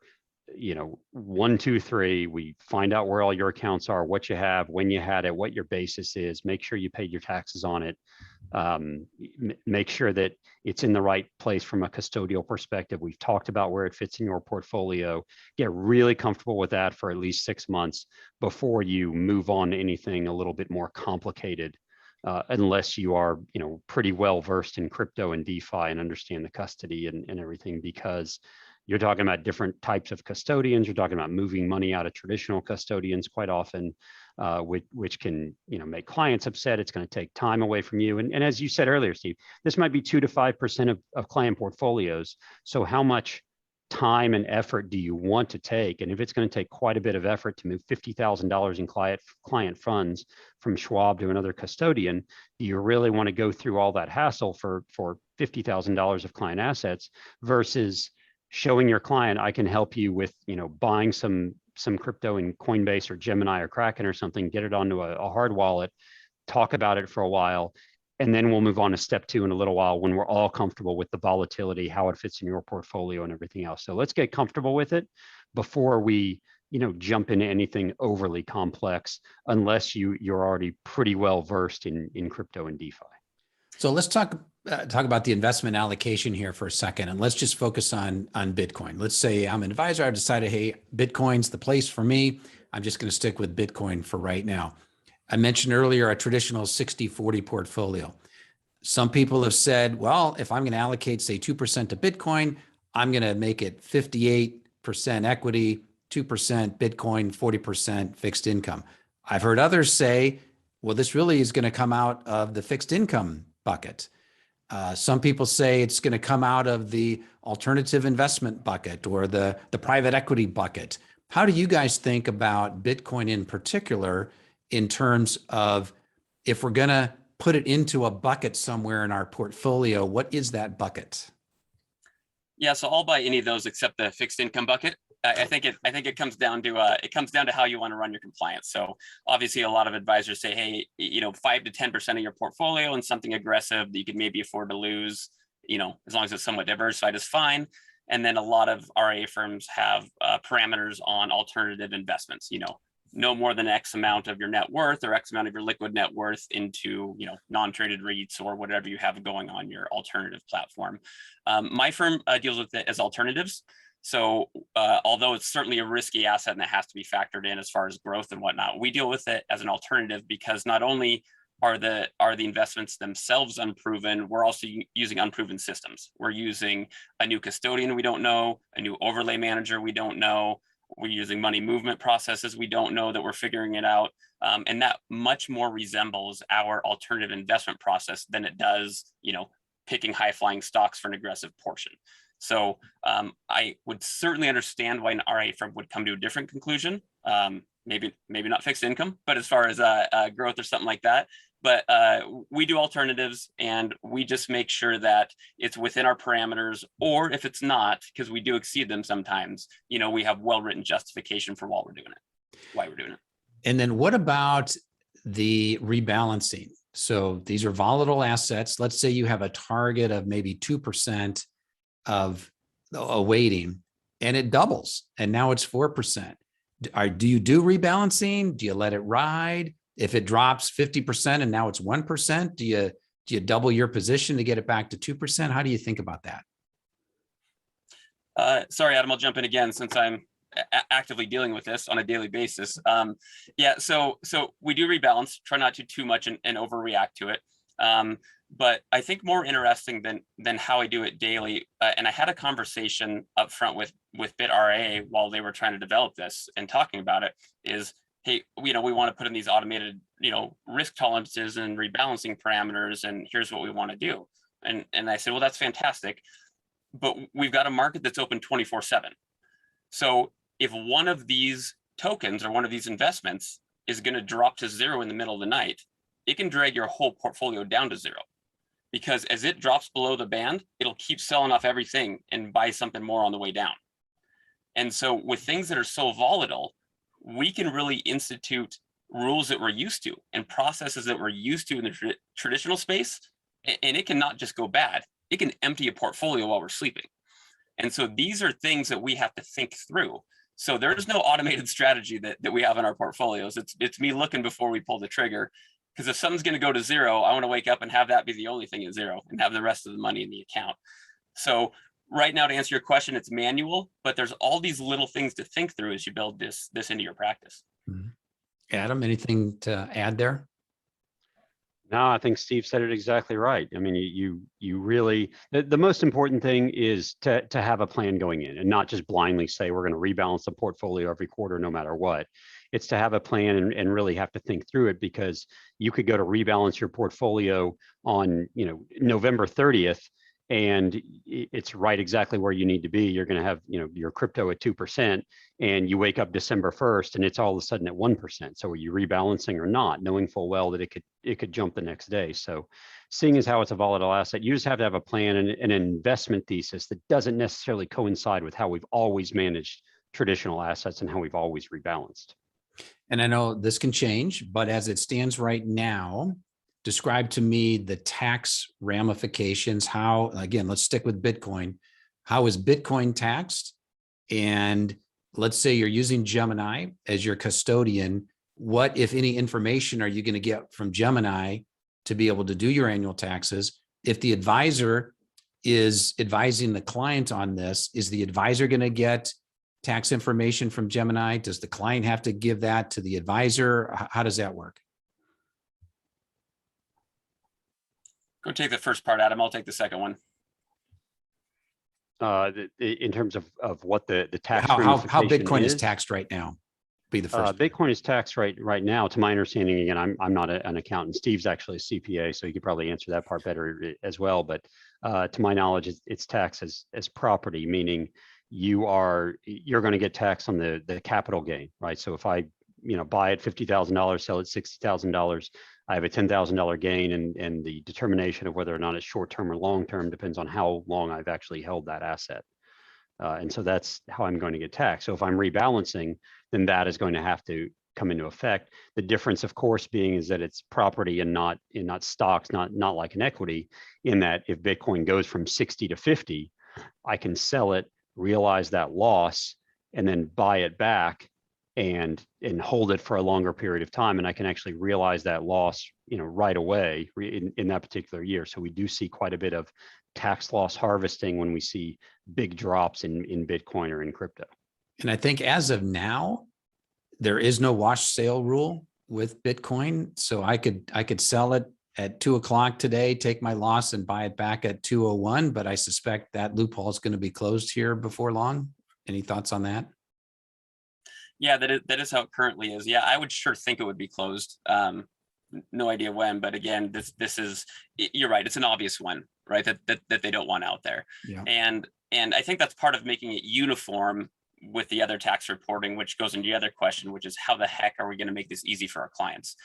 1, 2, 3, we find out where all your accounts are, what you have, when you had it, what your basis is, make sure you paid your taxes on it, make sure that it's in the right place from a custodial perspective. We've talked about where it fits in your portfolio. Get really comfortable with that for at least 6 months before you move on to anything a little bit more complicated, unless you are, pretty well versed in crypto and DeFi and understand the custody and everything, because you're talking about different types of custodians. You're talking about moving money out of traditional custodians quite often, which can, make clients upset. It's going to take time away from you. And as you said earlier, Steve, this might be 2 to 5% of client portfolios. So how much time and effort do you want to take? And if it's going to take quite a bit of effort to move $50,000 in client funds from Schwab to another custodian, do you really want to go through all that hassle for $50,000 of client assets versus showing your client, I can help you with, buying some crypto in Coinbase or Gemini or Kraken or something, get it onto a hard wallet, talk about it for a while, and then we'll move on to step 2 in a little while when we're all comfortable with the volatility, how it fits in your portfolio and everything else. So let's get comfortable with it before we, jump into anything overly complex, unless you're already pretty well versed in crypto and DeFi. So let's talk about the investment allocation here for a second, and let's just focus on Bitcoin. Let's say I'm an advisor. I've decided, hey, Bitcoin's the place for me. I'm just going to stick with Bitcoin for right now. I mentioned earlier a traditional 60-40 portfolio. Some people have said, well, if I'm going to allocate, say, 2% to Bitcoin, I'm going to make it 58% equity, 2% Bitcoin, 40% fixed income. I've heard others say, well, this really is going to come out of the fixed income bucket. Some people say it's going to come out of the alternative investment bucket or the private equity bucket. How do you guys think about Bitcoin in particular in terms of if we're going to put it into a bucket somewhere in our portfolio, what is that bucket? Yeah, so I'll buy any of those except the fixed income bucket. I think it comes down to how you want to run your compliance. So obviously, a lot of advisors say, hey, 5 to 10% of your portfolio and something aggressive that you could maybe afford to lose, as long as it's somewhat diversified is fine. And then a lot of RIA firms have parameters on alternative investments. No more than X amount of your net worth or X amount of your liquid net worth into, non-traded REITs or whatever you have going on your alternative platform. My firm deals with it as alternatives. So although it's certainly a risky asset and that has to be factored in as far as growth and whatnot, we deal with it as an alternative because not only are the investments themselves unproven, we're also using unproven systems. We're using a new custodian we don't know, a new overlay manager we don't know. We're using money movement processes we don't know that we're figuring it out. And that much more resembles our alternative investment process than it does, picking high flying stocks for an aggressive portion. So I would certainly understand why an RIA firm would come to a different conclusion. Maybe not fixed income, but as far as growth or something like that. But we do alternatives and we just make sure that it's within our parameters, or if it's not, because we do exceed them sometimes, we have well-written justification for why we're doing it. And then what about the rebalancing? So these are volatile assets. Let's say you have a target of maybe 2% of a weighting and it doubles and now it's 4%. Do you do rebalancing? Do you let it ride? If it drops 50% and now it's 1%, do you double your position to get it back to 2%? How do you think about that? Sorry, Adam, I'll jump in again since I'm actively dealing with this on a daily basis. So we do rebalance, try not to too much and overreact to it. But I think more interesting than how I do it daily, and I had a conversation up front with BitRA while they were trying to develop this and talking about it, is, hey, we want to put in these automated, risk tolerances and rebalancing parameters, and here's what we want to do. And I said, well, that's fantastic, but we've got a market that's open 24/7. So if one of these tokens or one of these investments is going to drop to zero in the middle of the night, it can drag your whole portfolio down to zero. Because as it drops below the band, it'll keep selling off everything and buy something more on the way down. And so with things that are so volatile, we can really institute rules that we're used to and processes that we're used to in the traditional space. And it can not just go bad, it can empty a portfolio while we're sleeping. And so these are things that we have to think through. So there's no automated strategy that we have in our portfolios. It's me looking before we pull the trigger. Because if something's going to go to zero, I want to wake up and have that be the only thing at zero and have the rest of the money in the account. So right now, to answer your question, it's manual, but there's all these little things to think through as you build this into your practice. Adam, anything to add there? No, I think Steve said it exactly right. I mean, you really, the most important thing is to have a plan going in and not just blindly say we're going to rebalance the portfolio every quarter no matter what. It's to have a plan and really have to think through it, because you could go to rebalance your portfolio on November 30th and it's right exactly where you need to be. You're going to have your crypto at 2%, and you wake up December 1st and it's all of a sudden at 1%. So are you rebalancing or not, knowing full well that it could jump the next day? So seeing as how it's a volatile asset, you just have to have a plan and an investment thesis that doesn't necessarily coincide with how we've always managed traditional assets and how we've always rebalanced. And I know this can change, but as it stands right now, describe to me the tax ramifications. How, again, let's stick with Bitcoin. How is Bitcoin taxed? And let's say you're using Gemini as your custodian. What, if any, information are you going to get from Gemini to be able to do your annual taxes? If the advisor is advising the client on this, is the advisor going to get tax information from Gemini? Does the client have to give that to the advisor? How does that work? Go take the first part, Adam. I'll take the second one. In terms of what the tax How ramification Bitcoin is taxed right now? Be the first. Bitcoin is taxed right now, to my understanding. Again, I'm not an accountant. Steve's actually a CPA, so he could probably answer that part better as well. But to my knowledge, it's taxed as property, meaning you're going to get taxed on the capital gain, right? So if I buy it $50,000, sell it $60,000, I have a $10,000 gain, and the determination of whether or not it's short term or long term depends on how long I've actually held that asset. And so that's how I'm going to get taxed. So if I'm rebalancing, then that is going to have to come into effect. The difference, of course, being is that it's property and not stocks, not like an equity, in that if Bitcoin goes from 60 to 50, I can sell it, realize that loss, and then buy it back and hold it for a longer period of time. And I can actually realize that loss, right away in that particular year. So we do see quite a bit of tax loss harvesting when we see big drops in Bitcoin or in crypto. And I think as of now, there is no wash sale rule with Bitcoin. So I could sell it at 2 o'clock today, take my loss and buy it back at 2:01, but I suspect that loophole is going to be closed here before long. Any thoughts on that? Yeah, that is how it currently is. Yeah, I would sure think it would be closed. No idea when, but again, this is, you're right. It's an obvious one, right? That they don't want out there. Yeah. And I think that's part of making it uniform with the other tax reporting, which goes into the other question, which is how the heck are we going to make this easy for our clients?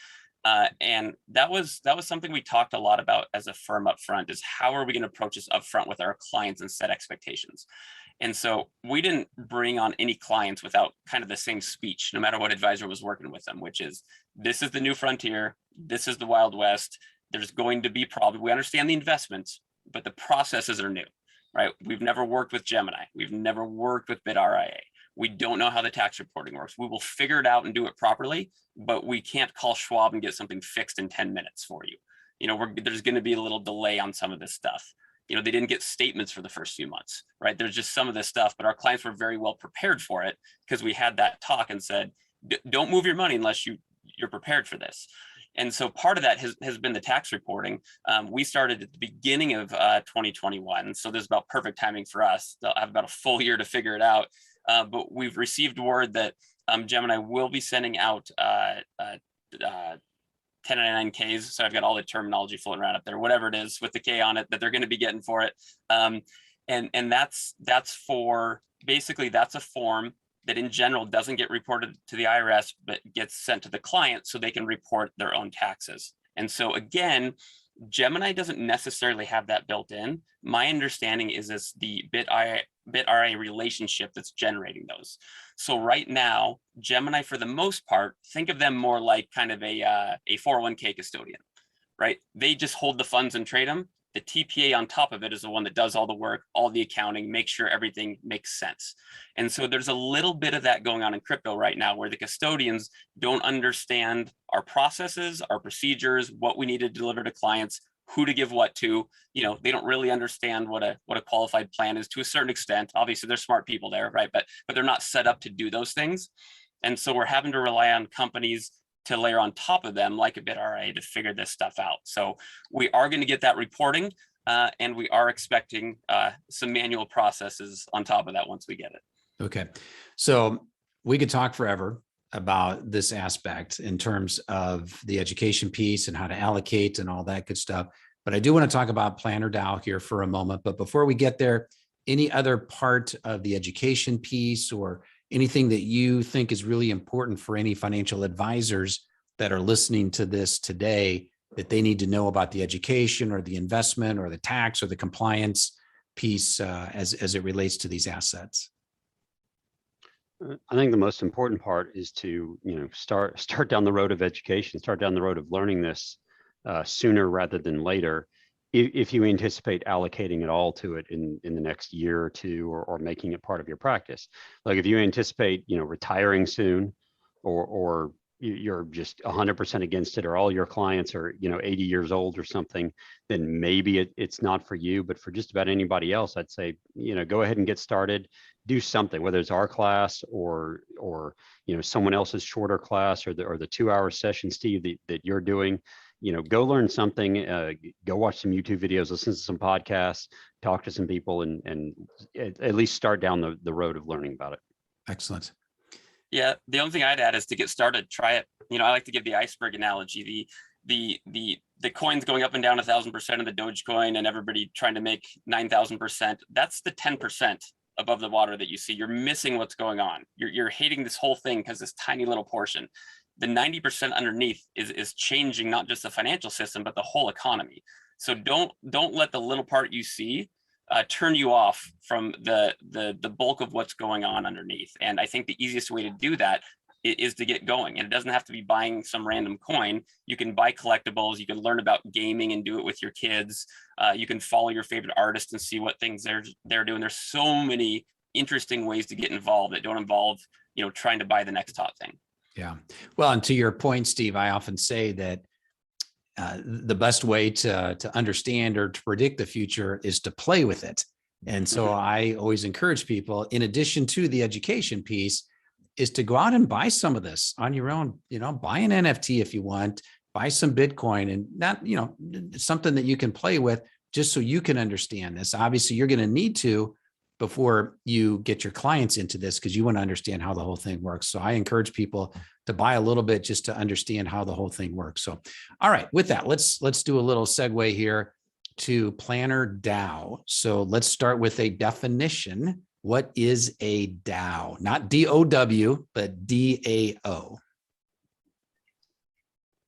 And that was something we talked a lot about as a firm up front, is how are we going to approach this up front with our clients and set expectations? And so we didn't bring on any clients without kind of the same speech, no matter what advisor was working with them, which is, this is the new frontier. This is the Wild West. There's going to be problems. We understand the investments, but the processes are new, right? We've never worked with Gemini. We've never worked with BitRIA. We don't know how the tax reporting works. We will figure it out and do it properly, but we can't call Schwab and get something fixed in 10 minutes for you. There's going to be a little delay on some of this stuff. They didn't get statements for the first few months, right? There's just some of this stuff, but our clients were very well prepared for it because we had that talk and said, don't move your money unless you're prepared for this. And so part of that has been the tax reporting. We started at the beginning of 2021. So this is about perfect timing for us. They'll have about a full year to figure it out. But we've received word that Gemini will be sending out 1099Ks. So I've got all the terminology floating around up there, whatever it is with the K on it that they're going to be getting for it. And that's for, basically that's a form that in general doesn't get reported to the IRS, but gets sent to the client so they can report their own taxes. And so again, Gemini doesn't necessarily have that built in. My understanding is it's the BitRIA relationship that's generating those. So right now, Gemini, for the most part, think of them more like kind of a 401k custodian, right? They just hold the funds and trade them. The TPA on top of it is the one that does all the work, all the accounting, make sure everything makes sense. And so there's a little bit of that going on in crypto right now, where the custodians don't understand our processes, our procedures, what we need to deliver to clients, who to give what to. They don't really understand what a qualified plan is to a certain extent. Obviously, they're smart people there, right? But they're not set up to do those things. And so we're having to rely on companies to layer on top of them, like a BitRIA, to figure this stuff out. So we are going to get that reporting, and we are expecting some manual processes on top of that once we get it. Okay. So we could talk forever about this aspect in terms of the education piece and how to allocate and all that good stuff. But I do want to talk about Planner DAO here for a moment. But before we get there, any other part of the education piece or anything that you think is really important for any financial advisors that are listening to this today that they need to know about the education or the investment or the tax or the compliance piece as it relates to these assets? I think the most important part is to start down the road of education, start down the road of learning this sooner rather than later, if you anticipate allocating it all to it in the next year or two, or making it part of your practice. Like if you anticipate retiring soon, or you're just 100% against it, or all your clients are 80 years old or something, then maybe it's not for you. But for just about anybody else, I'd say go ahead and get started. Do something, whether it's our class or someone else's shorter class, or the 2-hour session, Steve, that you're doing. go learn something, go watch some YouTube videos, listen to some podcasts, talk to some people, and at least start down the road of learning about it. Excellent. Yeah, the only thing I'd add is to get started, try it. I like to give the iceberg analogy. The coins going up and down 1,000% of the Dogecoin and everybody trying to make 9,000%. That's the 10% above the water that you see. You're missing what's going on. You're hating this whole thing because this tiny little portion. The 90% underneath is changing not just the financial system, but the whole economy. So don't let the little part you see turn you off from the bulk of what's going on underneath. And I think the easiest way to do that is to get going. And it doesn't have to be buying some random coin. You can buy collectibles. You can learn about gaming and do it with your kids. You can follow your favorite artist and see what things they're doing. There's so many interesting ways to get involved that don't involve, trying to buy the next hot thing. Yeah. Well, and to your point, Steve, I often say that the best way to understand or to predict the future is to play with it. And so I always encourage people, in addition to the education piece, is to go out and buy some of this on your own. Buy an NFT if you want, buy some Bitcoin, and not, something that you can play with just so you can understand this. Obviously, you're going to need to before you get your clients into this, because you want to understand how the whole thing works. So I encourage people to buy a little bit just to understand how the whole thing works. So, all right, with that, let's do a little segue here to Planner DAO. So let's start with a definition. What is a DAO? Not DOW, but DAO.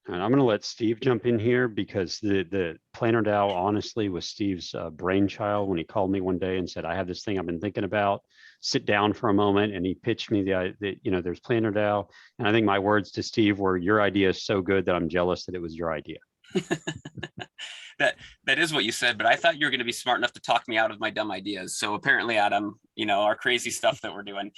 And I'm going to let Steve jump in here because the Planner DAO honestly was Steve's brainchild when he called me one day and said, I have this thing I've been thinking about, sit down for a moment. And he pitched me there's Planner DAO. And I think my words to Steve were, your idea is so good that I'm jealous that it was your idea. That is what you said, but I thought you were going to be smart enough to talk me out of my dumb ideas. So apparently, Adam, our crazy stuff that we're doing.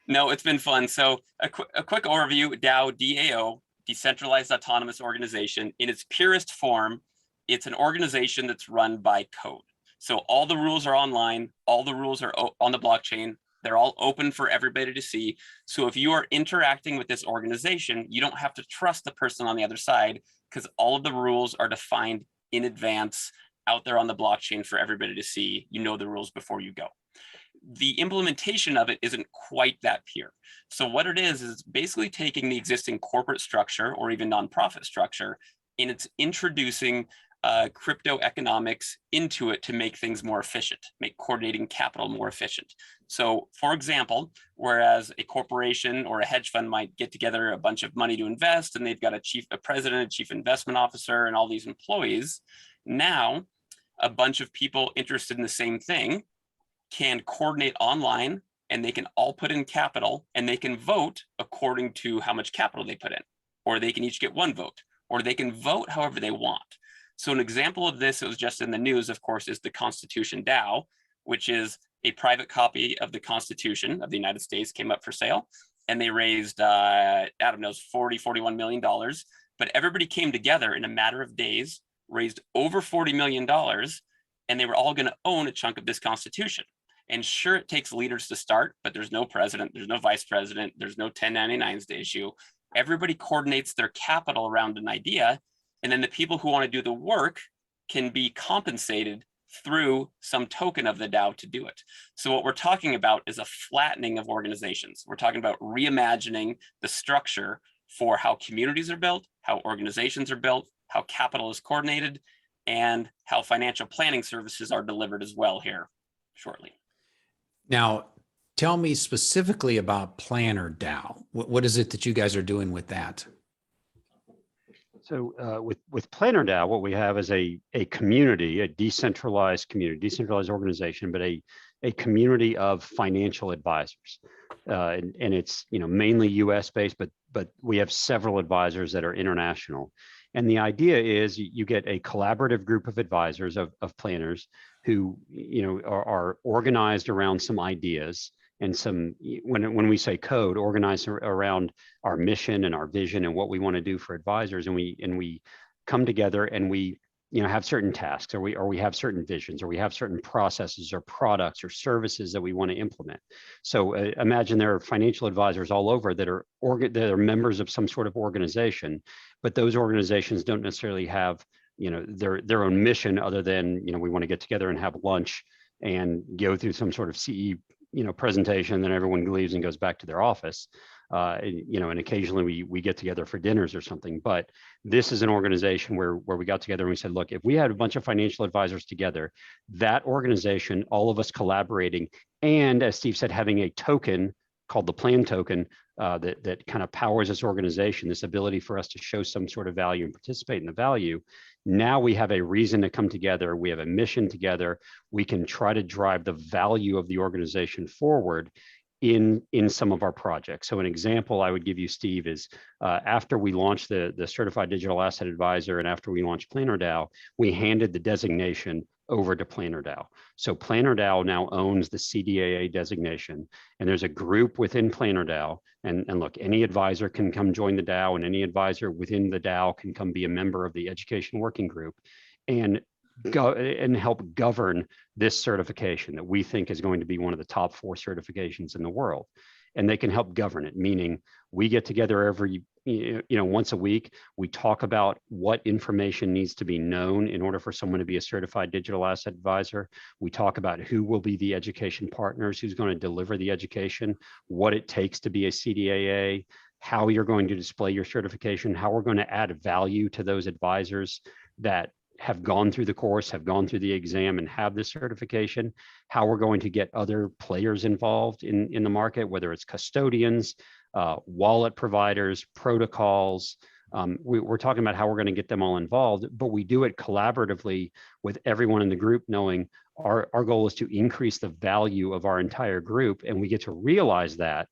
No, it's been fun. So a quick overview: DAO, DAO, decentralized autonomous organization. In its purest form, it's an organization that's run by code. So all the rules are online. All the rules are on the blockchain. They're all open for everybody to see. So if you are interacting with this organization, you don't have to trust the person on the other side, because all of the rules are defined in advance out there on the blockchain for everybody to see. You know the rules before you go. The implementation of it isn't quite that pure. So what it is basically taking the existing corporate structure or even nonprofit structure, and it's introducing crypto economics into it to make things more efficient, make coordinating capital more efficient. So for example, whereas a corporation or a hedge fund might get together a bunch of money to invest, and they've got a president, a chief investment officer, and all these employees, now a bunch of people interested in the same thing can coordinate online, and they can all put in capital, and they can vote according to how much capital they put in, or they can each get one vote, or they can vote however they want. So an example of this that was just in the news, of course, is the Constitution DAO, which is a private copy of the Constitution of the United States, came up for sale, and they raised, Adam knows, $41 million. But everybody came together in a matter of days, raised over $40 million, and they were all going to own a chunk of this Constitution. And sure, it takes leaders to start, but there's no president, there's no vice president, there's no 1099s to issue. Everybody coordinates their capital around an idea, and then the people who want to do the work can be compensated through some token of the DAO to do it. So what we're talking about is a flattening of organizations. We're talking about reimagining the structure for how communities are built, how organizations are built, how capital is coordinated, and how financial planning services are delivered as well here shortly. Now, tell me specifically about Planner DAO. What is it that you guys are doing with that? So with Planner DAO, what we have is a community, a decentralized community, decentralized organization, but a community of financial advisors. And it's mainly US based, but we have several advisors that are international. And the idea is you get a collaborative group of advisors, of planners who are organized around some ideas and some, when we say code, organized around our mission and our vision and what we want to do for advisors. And we come together and we have certain tasks, or we have certain visions, or we have certain processes or products or services that we want to implement. So imagine there are financial advisors all over that are members of some sort of organization, but those organizations don't necessarily have their own mission other than we want to get together and have lunch and go through some sort of CE presentation, then everyone leaves and goes back to their office. And occasionally we get together for dinners or something. But this is an organization where we got together and we said, look, if we had a bunch of financial advisors together, that organization, all of us collaborating, and as Steve said, having a token called the plan token that kind of powers this organization, this ability for us to show some sort of value and participate in the value. Now we have a reason to come together. We have a mission together. We can try to drive the value of the organization forward in some of our projects. So an example I would give you, Steve, is after we launched the Certified Digital Asset Advisor and after we launched Planner DAO, we handed the designation over to Planner DAO. So Planner DAO now owns the CDAA designation, and there's a group within Planner DAO. And look, any advisor can come join the DAO, and any advisor within the DAO can come be a member of the education working group and go and help govern this certification that we think is going to be one of the top 4 certifications in the world. And they can help govern it, meaning we get together every, once a week. We talk about what information needs to be known in order for someone to be a certified digital asset advisor. We talk about who will be the education partners, who's going to deliver the education, what it takes to be a CDAA, how you're going to display your certification, how we're going to add value to those advisors that have gone through the course, have gone through the exam and have this certification, how we're going to get other players involved in the market, whether it's custodians, wallet providers, protocols. We're talking about how we're going to get them all involved, but we do it collaboratively with everyone in the group, knowing our goal is to increase the value of our entire group. And we get to realize that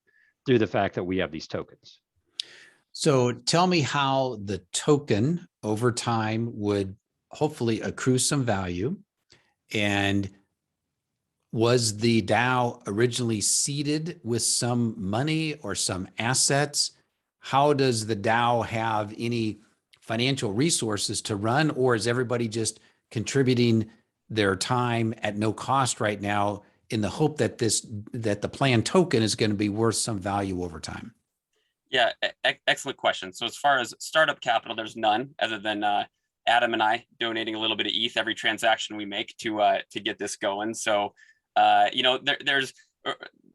through the fact that we have these tokens. So tell me how the token over time would hopefully accrue some value. And was the DAO originally seeded with some money or some assets? How does the DAO have any financial resources to run, or is everybody just contributing their time at no cost right now in the hope that the plan token is going to be worth some value over time? Yeah, excellent question. So as far as startup capital, there's none other than Adam and I donating a little bit of ETH every transaction we make to get this going. So, there's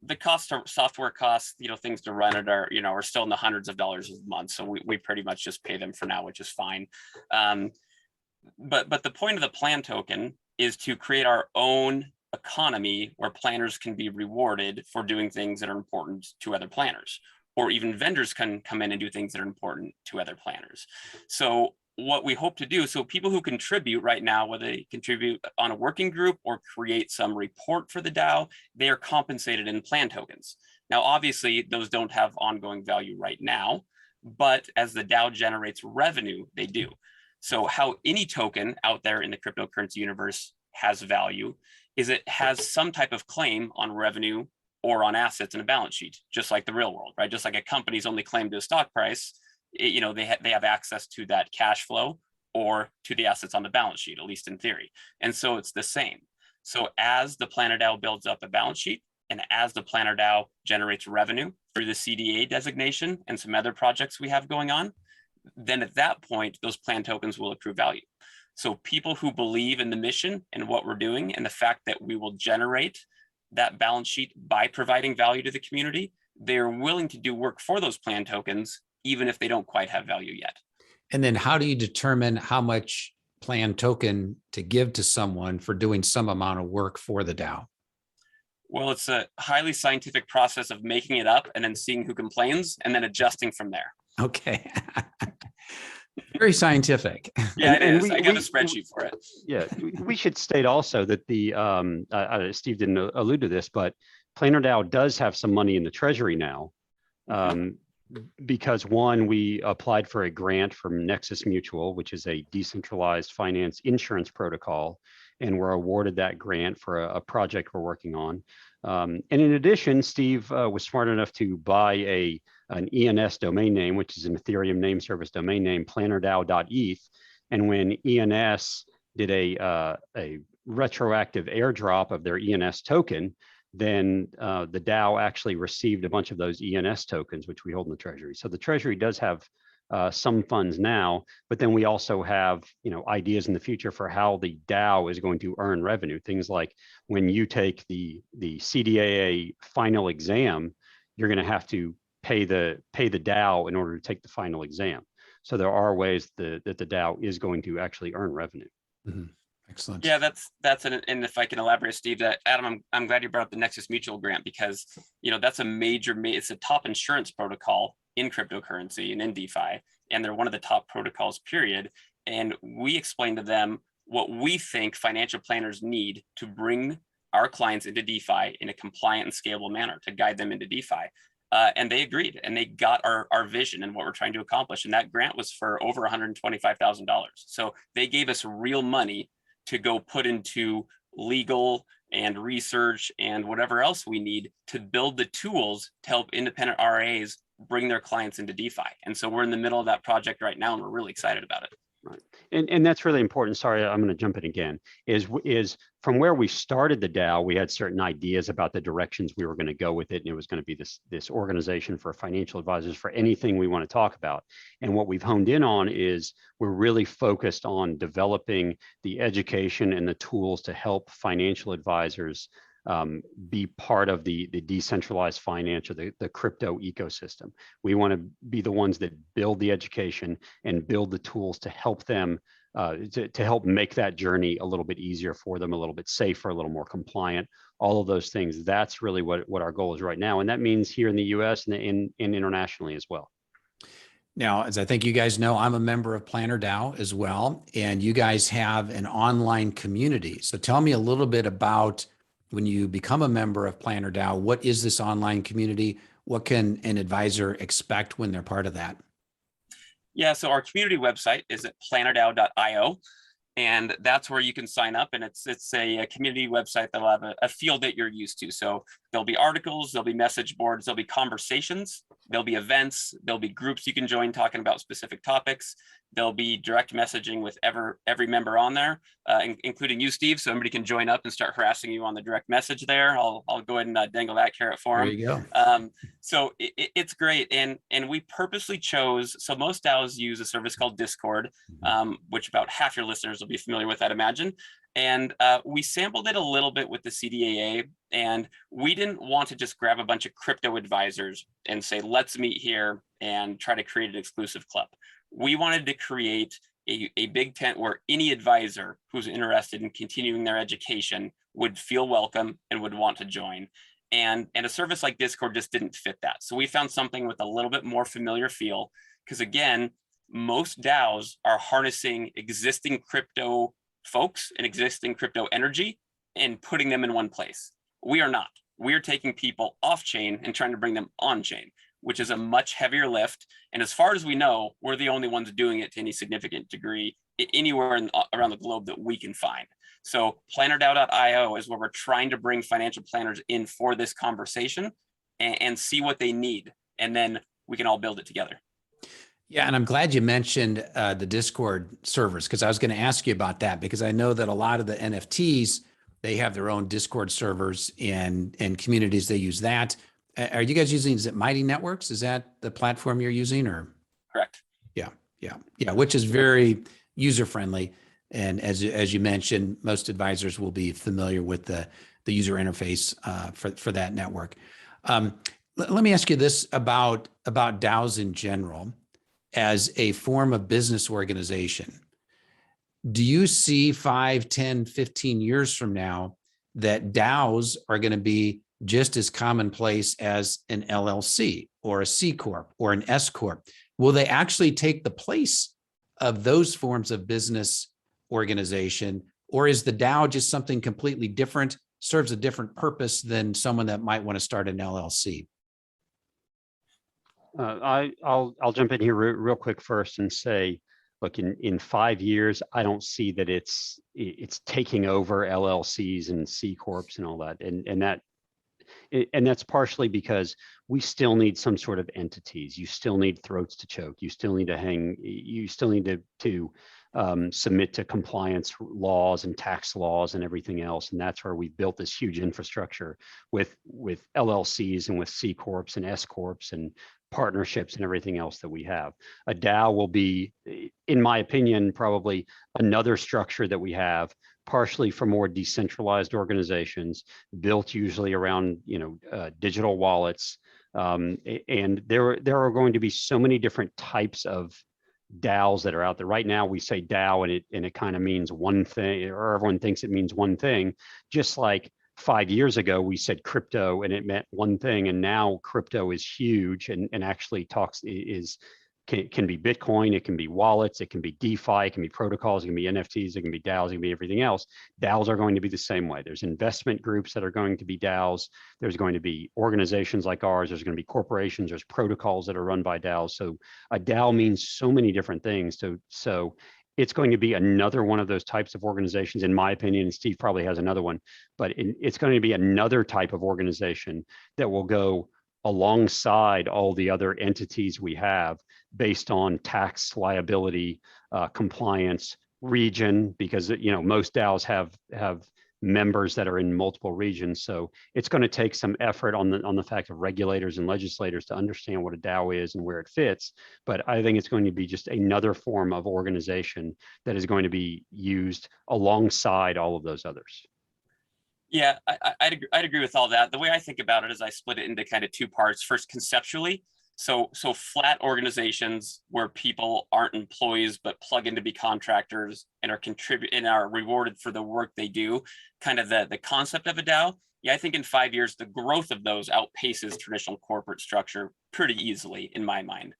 the cost of software costs, things to run it are still in the hundreds of dollars a month. So we pretty much just pay them for now, which is fine. But the point of the plan token is to create our own economy where planners can be rewarded for doing things that are important to other planners, or even vendors can come in and do things that are important to other planners. So what we hope to do, so people who contribute right now, whether they contribute on a working group or create some report for the DAO, they are compensated in plan tokens. Now, obviously, those don't have ongoing value right now, but as the DAO generates revenue, they do. So how any token out there in the cryptocurrency universe has value is it has some type of claim on revenue or on assets in a balance sheet, just like the real world, right? Just like a company's only claim to a stock price, they have access to that cash flow or to the assets on the balance sheet, at least in theory. And so it's the same. So as the Planner DAO builds up a balance sheet, and as the Planner DAO generates revenue through the CDA designation and some other projects we have going on, then at that point, those plan tokens will accrue value. So people who believe in the mission and what we're doing and the fact that we will generate that balance sheet by providing value to the community, they're willing to do work for those plan tokens, even if they don't quite have value yet. And then how do you determine how much plan token to give to someone for doing some amount of work for the DAO? Well, it's a highly scientific process of making it up and then seeing who complains and then adjusting from there. Okay. Very scientific. Yeah, it is. I got a spreadsheet for it. Yeah, we should state also that Steve didn't allude to this, but Planner DAO does have some money in the treasury now. Because one, we applied for a grant from Nexus Mutual, which is a decentralized finance insurance protocol, and we're awarded that grant for a project we're working on. And in addition, Steve was smart enough to buy an ENS domain name, which is an Ethereum name service domain name, plannerdao.eth. And when ENS did a retroactive airdrop of their ENS token, then the DAO actually received a bunch of those ENS tokens, which we hold in the Treasury. So the Treasury does have some funds now, but then we also have, ideas in the future for how the DAO is going to earn revenue. Things like when you take the CDAA final exam, you're going to have to pay the DAO in order to take the final exam. So there are ways that the DAO is going to actually earn revenue. Mhm. Excellent. Yeah, and if I can elaborate, Steve, that Adam, I'm glad you brought up the Nexus Mutual grant, because that's a it's a top insurance protocol in cryptocurrency and in DeFi, and they're one of the top protocols, period. And we explained to them what we think financial planners need to bring our clients into DeFi in a compliant and scalable manner to guide them into DeFi. And they agreed, and they got our vision and what we're trying to accomplish. And that grant was for over $125,000. So they gave us real money to go put into legal and research and whatever else we need to build the tools to help independent RAs bring their clients into DeFi. And so we're in the middle of that project right now, and we're really excited about it. Right. And that's really important. Sorry, I'm going to jump in again. Is from where we started the DAO, we had certain ideas about the directions we were going to go with it, and it was going to be this organization for financial advisors for anything we want to talk about. And what we've honed in on is we're really focused on developing the education and the tools to help financial advisors be part of the decentralized finance or the crypto ecosystem. We want to be the ones that build the education and build the tools to help them, to help make that journey a little bit easier for them, a little bit safer, a little more compliant, all of those things. That's really what our goal is right now. And that means here in the US and internationally as well. Now, as I think you guys know, I'm a member of Planner DAO as well, and you guys have an online community. So tell me a little bit about when you become a member of Planner DAO, what is this online community? What can an advisor expect when they're part of that? Yeah, so our community website is at plannerdao.io, and that's where you can sign up. And it's a community website that'll have a field that you're used to. So there'll be articles, there'll be message boards, there'll be conversations, there'll be events, there'll be groups you can join talking about specific topics. There'll be direct messaging with every member on there, including you, Steve. So everybody can join up and start harassing you on the direct message there. I'll go ahead and dangle that carrot for them. There you go. So it's great. And we purposely chose, so most DAOs use a service called Discord, which about half your listeners will be familiar with, I'd imagine. And we sampled it a little bit with the CDAA, and we didn't want to just grab a bunch of crypto advisors and say, let's meet here and try to create an exclusive club. We wanted to create a big tent where any advisor who's interested in continuing their education would feel welcome and would want to join. And a service like Discord just didn't fit that. So we found something with a little bit more familiar feel, because again, most DAOs are harnessing existing crypto folks and existing crypto energy and putting them in one place. We are not. We are taking people off chain and trying to bring them on chain, which is a much heavier lift. And as far as we know, we're the only ones doing it to any significant degree anywhere around the globe that we can find. So plannerdao.io is where we're trying to bring financial planners in for this conversation and see what they need. And then we can all build it together. Yeah, and I'm glad you mentioned the Discord servers, because I was going to ask you about that, because I know that a lot of the NFTs, they have their own Discord servers and communities, they use that. Are you guys using, is it Mighty Networks? Is that the platform you're using, or? Correct. Yeah, which is very user-friendly. And as you mentioned, most advisors will be familiar with the user interface for that network. Let me ask you this about DAOs in general as a form of business organization. Do you see 5, 10, 15 years from now that DAOs are going to be just as commonplace as an LLC or a C Corp or an S Corp? Will they actually take the place of those forms of business organization, or is the DAO just something completely different, serves a different purpose than someone that might want to start an LLC? I'll jump in here real quick first and say, look, in 5 years, I don't see that it's taking over LLCs and C Corps and all that, and that's partially because we still need some sort of entities. You still need throats to choke. You still need to submit to compliance laws and tax laws and everything else. And that's where we've built this huge infrastructure with LLCs and with C Corps and S Corps and partnerships and everything else that we have. A DAO will be, in my opinion, probably another structure that we have, partially for more decentralized organizations, built usually around digital wallets. And there are going to be so many different types of DAOs that are out there. Right now we say DAO and it kind of means one thing, or everyone thinks it means one thing, just like 5 years ago we said crypto and it meant one thing, and now crypto is huge and actually can be Bitcoin, it can be wallets, it can be DeFi, it can be protocols, it can be NFTs, it can be DAOs, it can be everything else. DAOs are going to be the same way. There's investment groups that are going to be DAOs. There's going to be organizations like ours. There's going to be corporations. There's protocols that are run by DAOs. So a DAO means so many different things. So it's going to be another one of those types of organizations, in my opinion, and Steve probably has another one, but it's going to be another type of organization that will go alongside all the other entities we have based on tax liability, compliance, region, because most DAOs have members that are in multiple regions. So it's going to take some effort on the fact of regulators and legislators to understand what a DAO is and where it fits. But I think it's going to be just another form of organization that is going to be used alongside all of those others. Yeah, I'd agree with all that. The way I think about it is I split it into kind of two parts. First, conceptually, so flat organizations where people aren't employees but plug in to be contractors and are rewarded for the work they do. Kind of the concept of a DAO. Yeah, I think in 5 years the growth of those outpaces traditional corporate structure pretty easily in my mind.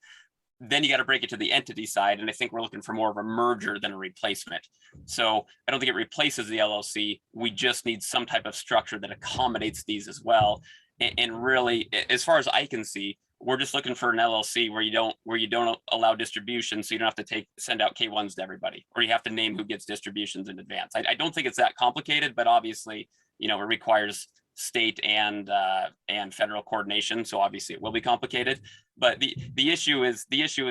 Then you got to break it to the entity side. And I think we're looking for more of a merger than a replacement. So I don't think it replaces the LLC. We just need some type of structure that accommodates these as well. And really, as far as I can see, we're just looking for an LLC where you don't allow distribution. So you don't have to send out K1s to everybody, or you have to name who gets distributions in advance. I don't think it's that complicated, but obviously, it requires state and federal coordination. So obviously it will be complicated, but the issue is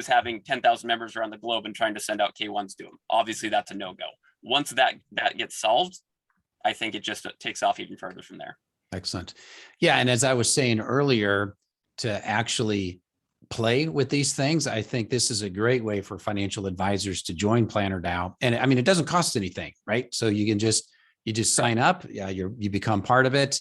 having 10,000 members around the globe and trying to send out K1s to them. Obviously that's a no-go. Once that gets solved, I think it just takes off even further from there. Excellent. Yeah. And as I was saying earlier, to actually play with these things, I think this is a great way for financial advisors to join Planner DAO. And I mean, it doesn't cost anything, right? So you just sign up, you become part of it,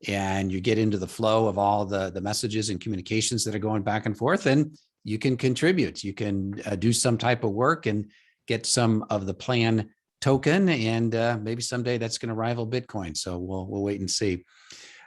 and you get into the flow of all the messages and communications that are going back and forth, and you can contribute. You can do some type of work and get some of the plan token, and maybe someday that's going to rival Bitcoin. So we'll wait and see.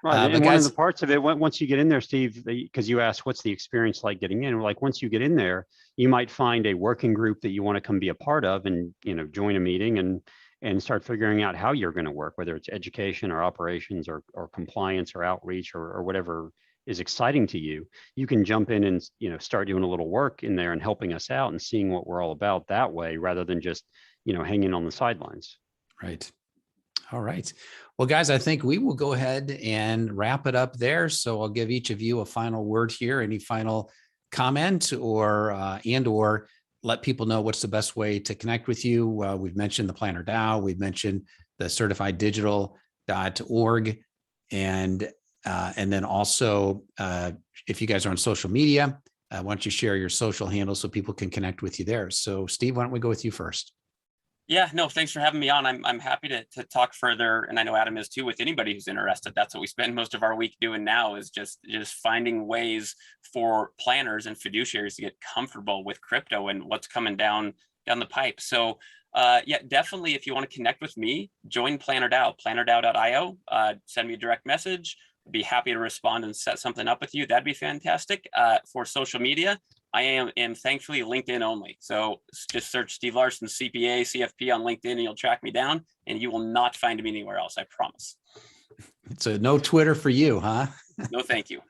Right, and one of the parts of it, once you get in there, Steve, because you asked what's the experience like getting in, like once you get in there, you might find a working group that you want to come be a part of, and join a meeting and start figuring out how you're going to work, whether it's education or operations or compliance or outreach or whatever is exciting to you. You can jump in and start doing a little work in there and helping us out and seeing what we're all about that way, rather than just hanging on the sidelines. Right. All right. Well, guys, I think we will go ahead and wrap it up there. So I'll give each of you a final word here. Any final comment or let people know what's the best way to connect with you. We've mentioned the Planner DAO. We've mentioned the certifieddigital.org. And then also, if you guys are on social media, why don't you share your social handle so people can connect with you there. So Steve, why don't we go with you first? Yeah, no, thanks for having me on. I'm happy to talk further, and I know Adam is too, with anybody who's interested. That's what we spend most of our week doing now, is just finding ways for planners and fiduciaries to get comfortable with crypto and what's coming down the pipe. So yeah, definitely, if you want to connect with me, join Planner DAO, plannerdao.io. Send me a direct message. I'd be happy to respond and set something up with you. That'd be fantastic. For social media, I am thankfully LinkedIn only. So just search Steve Larsen, CPA, CFP on LinkedIn, and you'll track me down, and you will not find me anywhere else. I promise. So no Twitter for you, huh? No, thank you.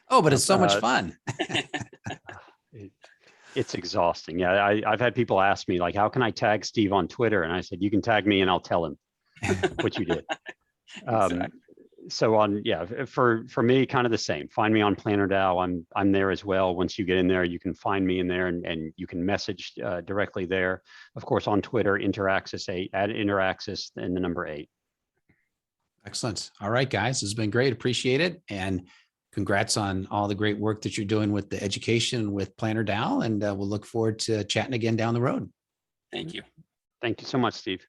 Oh, but it's so much fun. It's exhausting. Yeah, I've had people ask me, like, how can I tag Steve on Twitter? And I said, you can tag me and I'll tell him what you did. Exactly. So for me, kind of the same. Find me on Planner DAO. I'm there as well. Once you get in there, you can find me in there, and you can message directly there. Of course, on Twitter, Interaxis8, at Interaxis and the number 8. Excellent. All right, guys, this has been great. Appreciate it. And congrats on all the great work that you're doing with the education with Planner DAO. And we'll look forward to chatting again down the road. Thank you. Thank you so much, Steve.